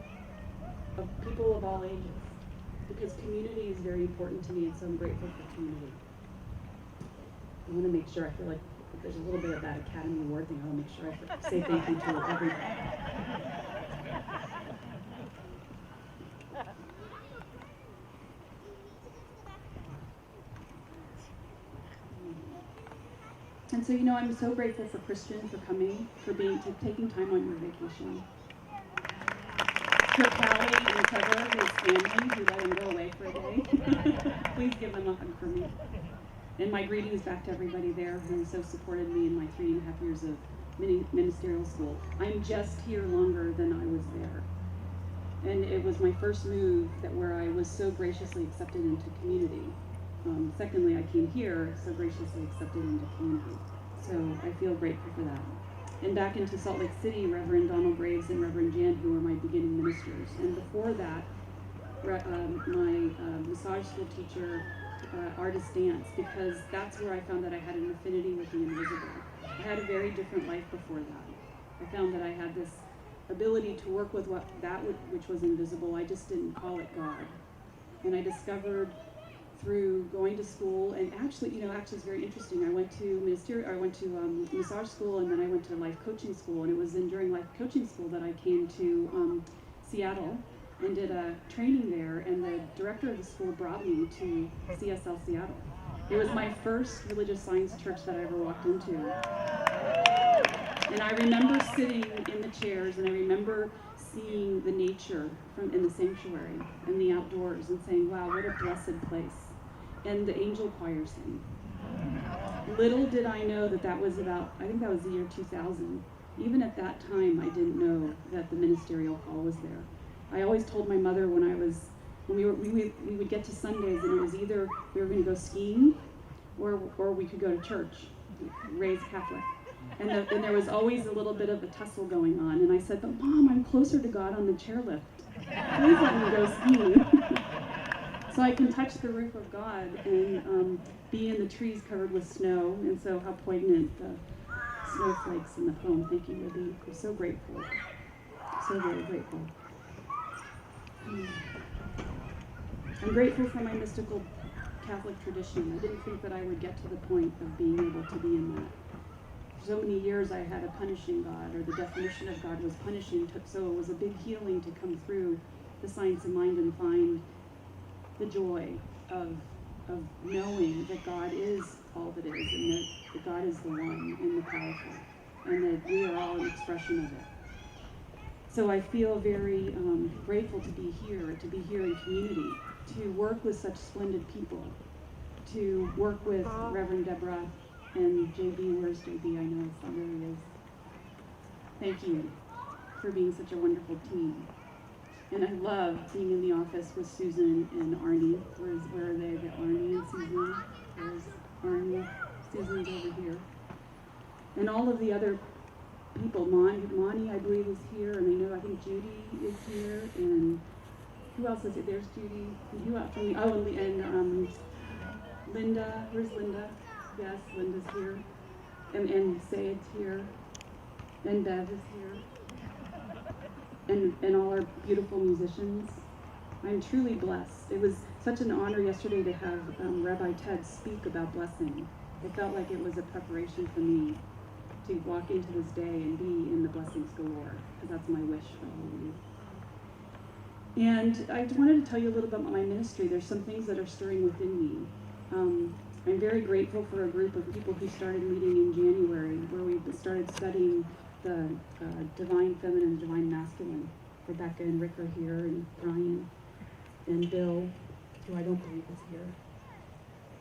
of people of all ages. Because community is very important to me, and so I'm grateful for community. I want to make sure, I feel like there's a little bit of that Academy Award thing. I want to make sure I say thank you to everyone. And so, you know, I'm so grateful for Christian for coming, for taking time on your vacation. For Callie and Trevor, his family, who let him go away for a day. Please give them a hug for me. And my greetings back to everybody there who so supported me in my 3.5 years of ministerial school. I'm just here longer than I was there. And it was my first move where I was so graciously accepted into community. Secondly, I came here so graciously accepted into community. So I feel grateful for that. And back into Salt Lake City, Reverend Donald Graves and Reverend Jan, who were my beginning ministers. And before that, my massage school teacher, artist dance, because that's where I found that I had an affinity with the invisible. I had a very different life before that. I found that I had this ability to work with which was invisible. I just didn't call it God. And I discovered through going to school, and actually it's very interesting. I went to massage school, and then I went to life coaching school, and it was during life coaching school that I came to Seattle and did a training there, and the director of the school brought me to CSL Seattle. It was my first religious science church that I ever walked into. And I remember sitting in the chairs, and I remember seeing the nature in the sanctuary and the outdoors and saying, wow, what a blessed place. And the angel choir sang. Little did I know that was I think that was the year 2000. Even at that time, I didn't know that the ministerial call was there. I always told my mother when we would get to Sundays, and it was either we were going to go skiing or we could go to church, raised Catholic. And there was always a little bit of a tussle going on. And I said, but Mom, I'm closer to God on the chairlift. Please let me go skiing. So I can touch the roof of God and be in the trees covered with snow. And so how poignant the snowflakes in the poem, thank you, Libby. I'm so grateful. So very grateful. I'm grateful for my mystical Catholic tradition. I didn't think that I would get to the point of being able to be in that. For so many years I had a punishing God, or the definition of God was punishing, so it was a big healing to come through the science of mind and find the joy of knowing that God is all that is, and that God is the one and the powerful, and that we are all an expression of it. So I feel very grateful to be here in community, to work with such splendid people, to work with Reverend Deborah and JB. Where's JB? I know it's not really is. Thank you for being such a wonderful team. And I love being in the office with Susan and Arnie. Where are they? Arnie and Susan. There's Arnie. Susan's over here. And all of the other people. Monty, I believe, is here. And I think Judy is here. And who else is it? There's Judy. And who else? And Linda. Where's Linda? Yes, Linda's here. And Sayed's here. And Bev is here. And all our beautiful musicians. I'm truly blessed. It was such an honor yesterday to have Rabbi Ted speak about blessing. It felt like it was a preparation for me to walk into this day and be in the blessings galore, because that's my wish for all of you. And I wanted to tell you a little bit about my ministry. There's some things that are stirring within me. I'm very grateful for a group of people who started meeting in January, where we started studying the divine feminine and divine masculine. Rebecca and Rick are here, and Brian and Bill, who I don't believe is here.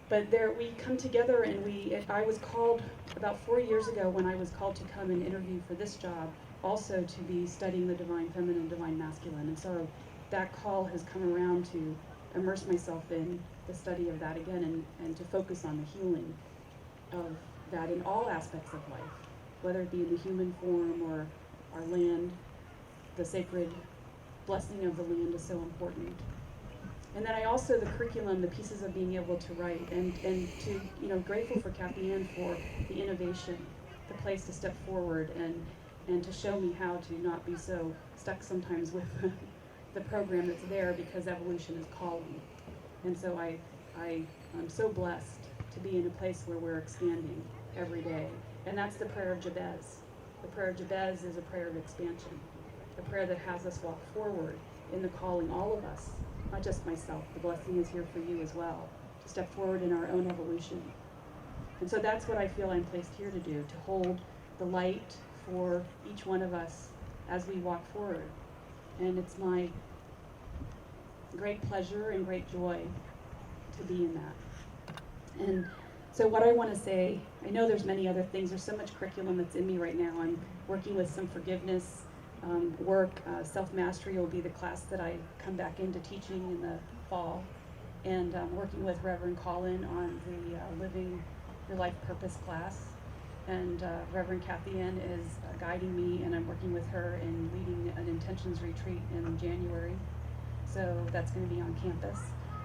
But we come together, and I was called about 4 years ago when I was called to come and interview for this job, also to be studying the divine feminine, divine masculine. And so that call has come around to immerse myself in the study of that again, and to focus on the healing of that in all aspects of life, whether it be in the human form or our land. The sacred blessing of the land is so important. And then I also, the curriculum, the pieces of being able to write, and to, grateful for Kathy Ann for the innovation, the place to step forward and to show me how to not be so stuck sometimes with the program that's there, because evolution is calling. And so I'm so blessed to be in a place where we're expanding every day. And that's the prayer of Jabez. The prayer of Jabez is a prayer of expansion, a prayer that has us walk forward in the calling, all of us, not just myself. The blessing is here for you as well, to step forward in our own evolution. And so that's what I feel I'm placed here to do, to hold the light for each one of us as we walk forward. And it's my great pleasure and great joy to be in that. And so what I want to say, I know there's many other things. There's so much curriculum that's in me right now. I'm working with some forgiveness work. Self-mastery will be the class that I come back into teaching in the fall. And working with Reverend Colin on the Living Your Life Purpose class. And Reverend Kathy Ann is guiding me, and I'm working with her in leading an intentions retreat in January. So that's going to be on campus.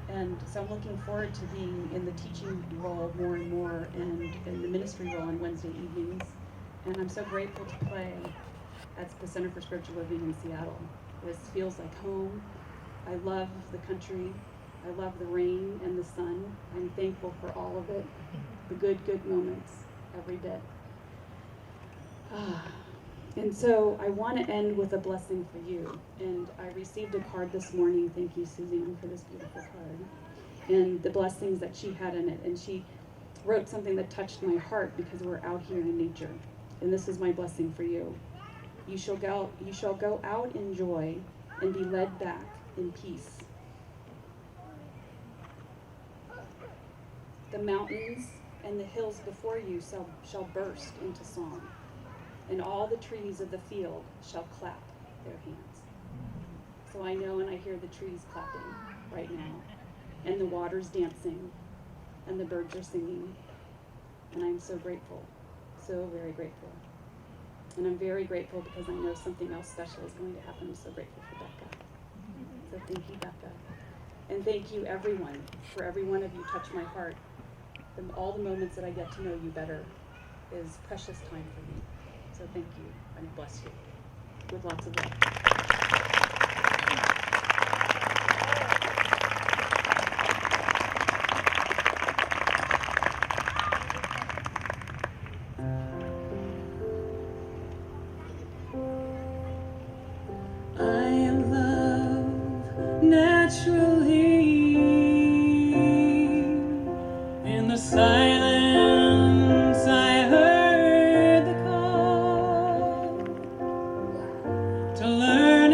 And so I'm looking forward to being in the teaching role more and more, and in the ministry role on Wednesday evenings. And I'm so grateful to play at the Center for Spiritual Living in Seattle. This feels like home. I love the country. I love the rain and the sun. I'm thankful for all of it, the good moments, every bit. And so I want to end with a blessing for you. And I received a card this morning. Thank you, Suzanne, for this beautiful card. And the blessings that she had in it. And she wrote something that touched my heart, because we're out here in nature. And this is my blessing for you. You shall go out in joy and be led back in peace. The mountains and the hills before you shall burst into song, and all the trees of the field shall clap their hands. So I know, and I hear the trees clapping right now, and the water's dancing, and the birds are singing, and I'm so grateful, so very grateful. And I'm very grateful because I know something else special is going to happen. I'm so grateful for Becca. So thank you, Becca. And thank you, everyone, for every one of you touch my heart. All the moments that I get to know you better is precious time for me. So thank you, and bless you with lots of love. I am love naturally. In the silence I heard the call to learn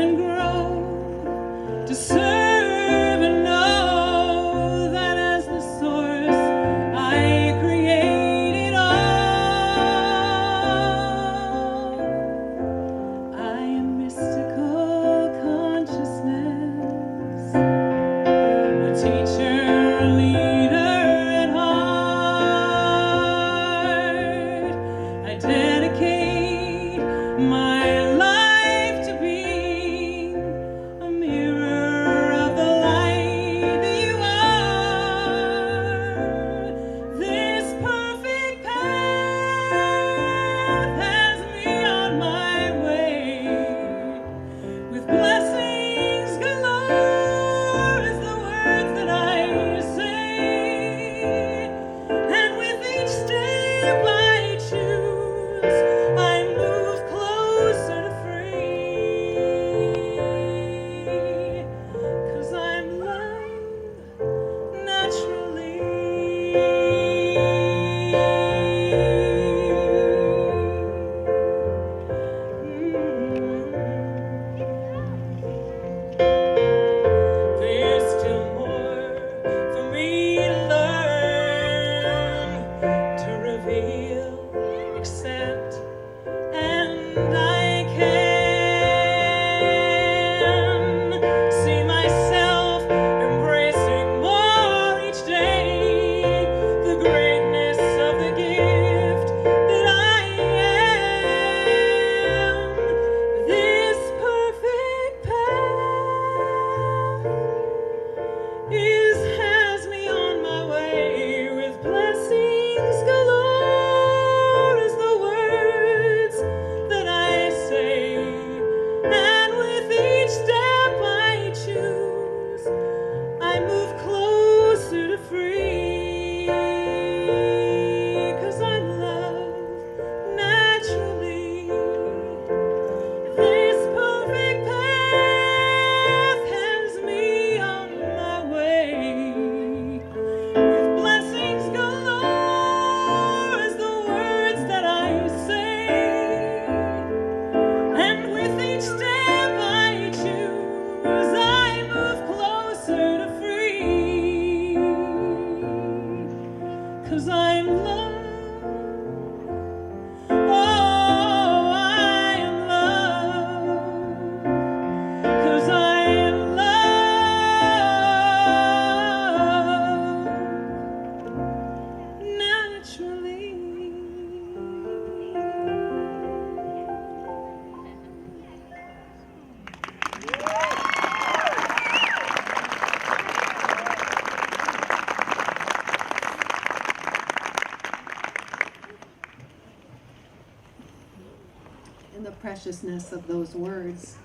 in the preciousness of those words,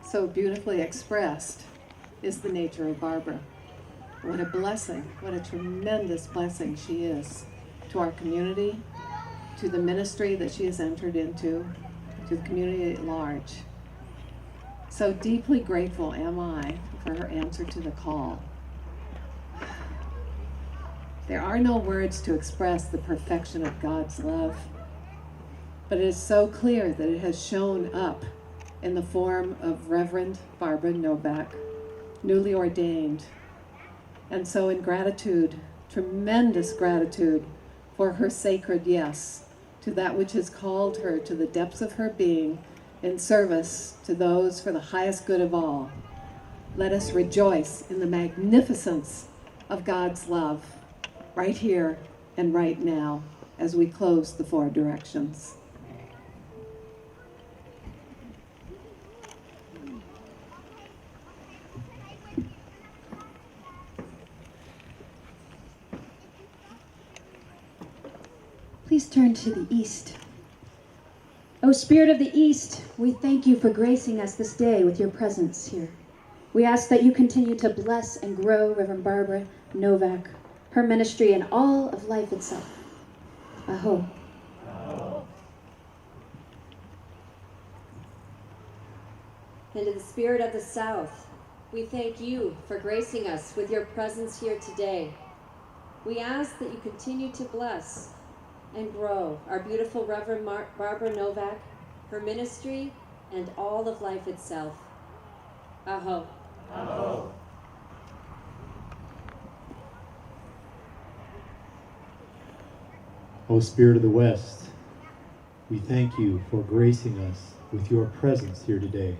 so beautifully expressed, is the nature of Barbara. What a blessing, what a tremendous blessing she is to our community, to the ministry that she has entered into, to the community at large. So deeply grateful am I for her answer to the call. There are no words to express the perfection of God's love, but it is so clear that it has shown up in the form of Reverend Barbara Novak, newly ordained. And so in gratitude, tremendous gratitude for her sacred yes to that which has called her to the depths of her being in service to those for the highest good of all. Let us rejoice in the magnificence of God's love right here and right now as we close the four directions. Please turn to the east. O Spirit of the East, we thank you for gracing us this day with your presence here. We ask that you continue to bless and grow Reverend Barbara Novak, her ministry, and all of life itself. Aho. And to the Spirit of the South, we thank you for gracing us with your presence here today. We ask that you continue to bless and grow our beautiful Reverend Barbara Novak, her ministry, and all of life itself. Aho. Aho. O Spirit of the West, we thank you for gracing us with your presence here today.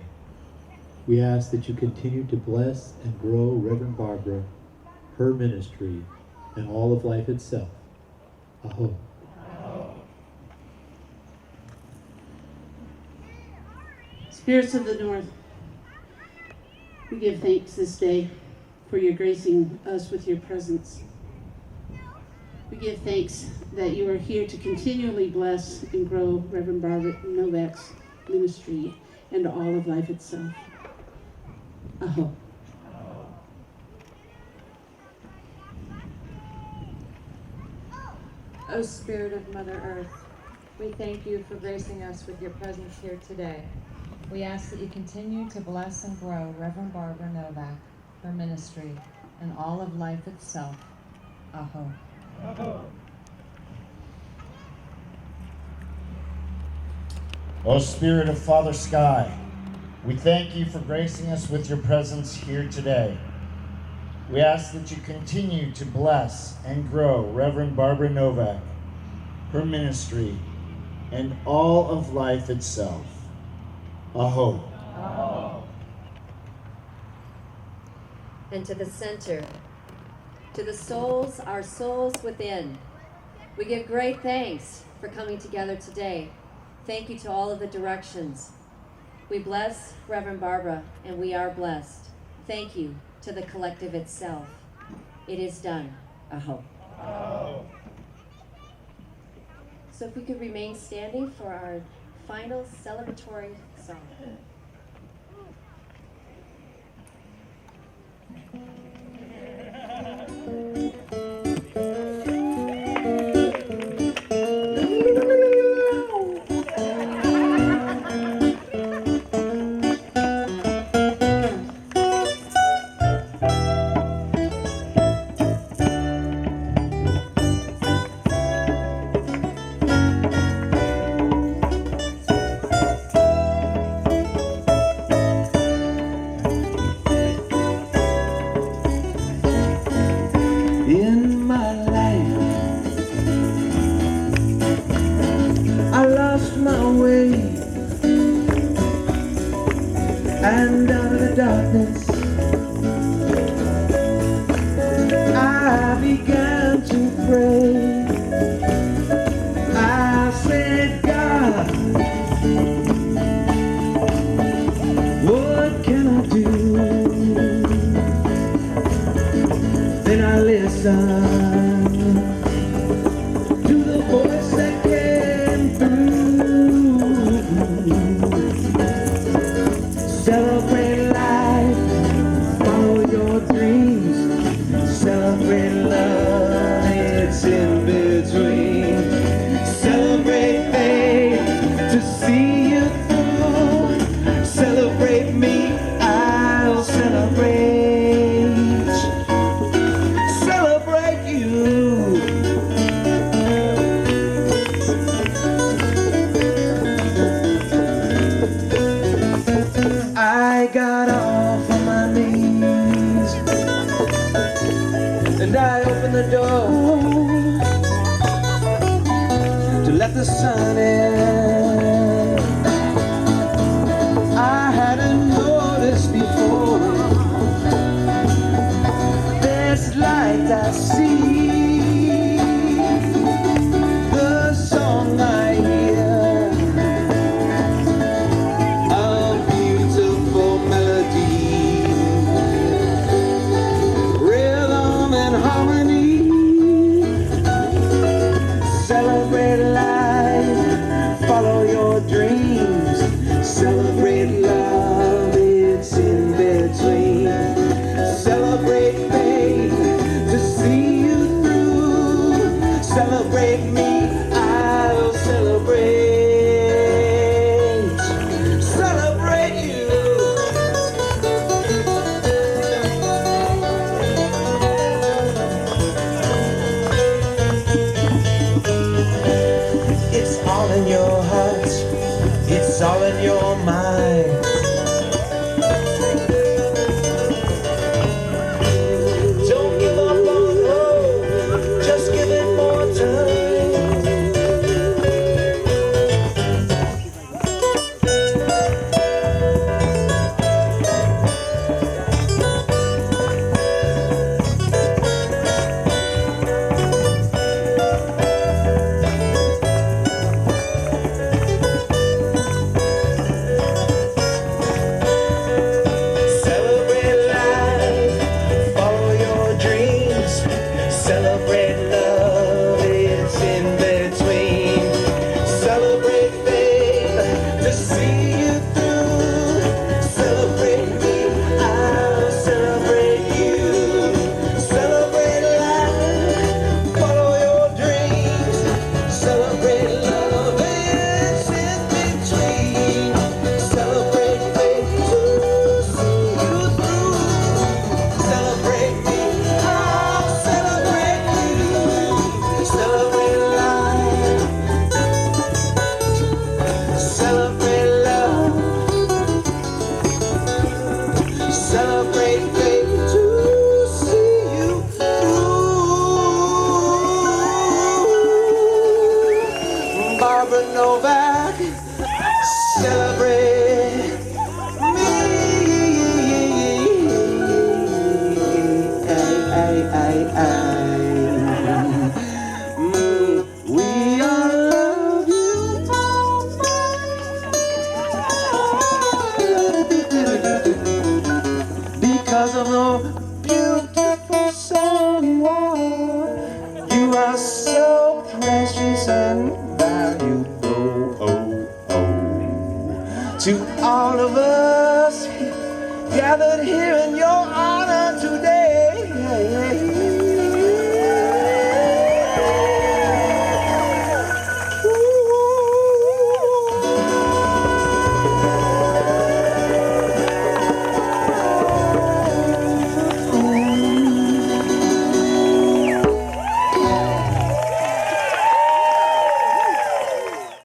We ask that you continue to bless and grow Reverend Barbara, her ministry, and all of life itself. Aho. Spirits of the North, we give thanks this day for your gracing us with your presence. We give thanks that you are here to continually bless and grow Reverend Barbara Novak's ministry and all of life itself. Aho. O Spirit of Mother Earth, we thank you for gracing us with your presence here today. We ask that you continue to bless and grow Reverend Barbara Novak, her ministry, and all of life itself. Aho. Aho. O Spirit of Father Sky, we thank you for gracing us with your presence here today. We ask that you continue to bless and grow Reverend Barbara Novak, her ministry, and all of life itself. Aho. Aho. And to the center, to the souls, our souls within, we give great thanks for coming together today. Thank you to all of the directions. We bless Reverend Barbara, and we are blessed. Thank you to the collective itself. It is done. Aho. Aho. So if we could remain standing for our final celebratory song. In my life, I lost my way, and out of the darkness I began to pray. I said, God, what can I do? Then I listened to the voice that came through. got off on my knees and I opened the door to let the sun in. I hadn't noticed before, there's light I see, the song I hear, a beautiful melody, rhythm and harmony. Celebrate life, follow your dreams, celebrate love, it's in between. Celebrate faith to see you through. Celebrate me, I'll celebrate. Celebrate you. It's all in your heart, it's all in your mind. Don't give up on hope, just give it more time. Celebrate life, follow your dreams, celebrate love, it's in between. Celebrate faith to see you through. Celebrate me, I'll celebrate you. Celebrate life, follow your dreams, celebrate love, it's in between. Celebrate faith to see you through. Celebrate me, I'll celebrate you. Celebrate life, celebrate love, celebrate faith to see you through. Barbara Novak, celebrate me. We all love you because of the beautiful song you are. You are so precious and valuable. To all of us gathered here in your arms.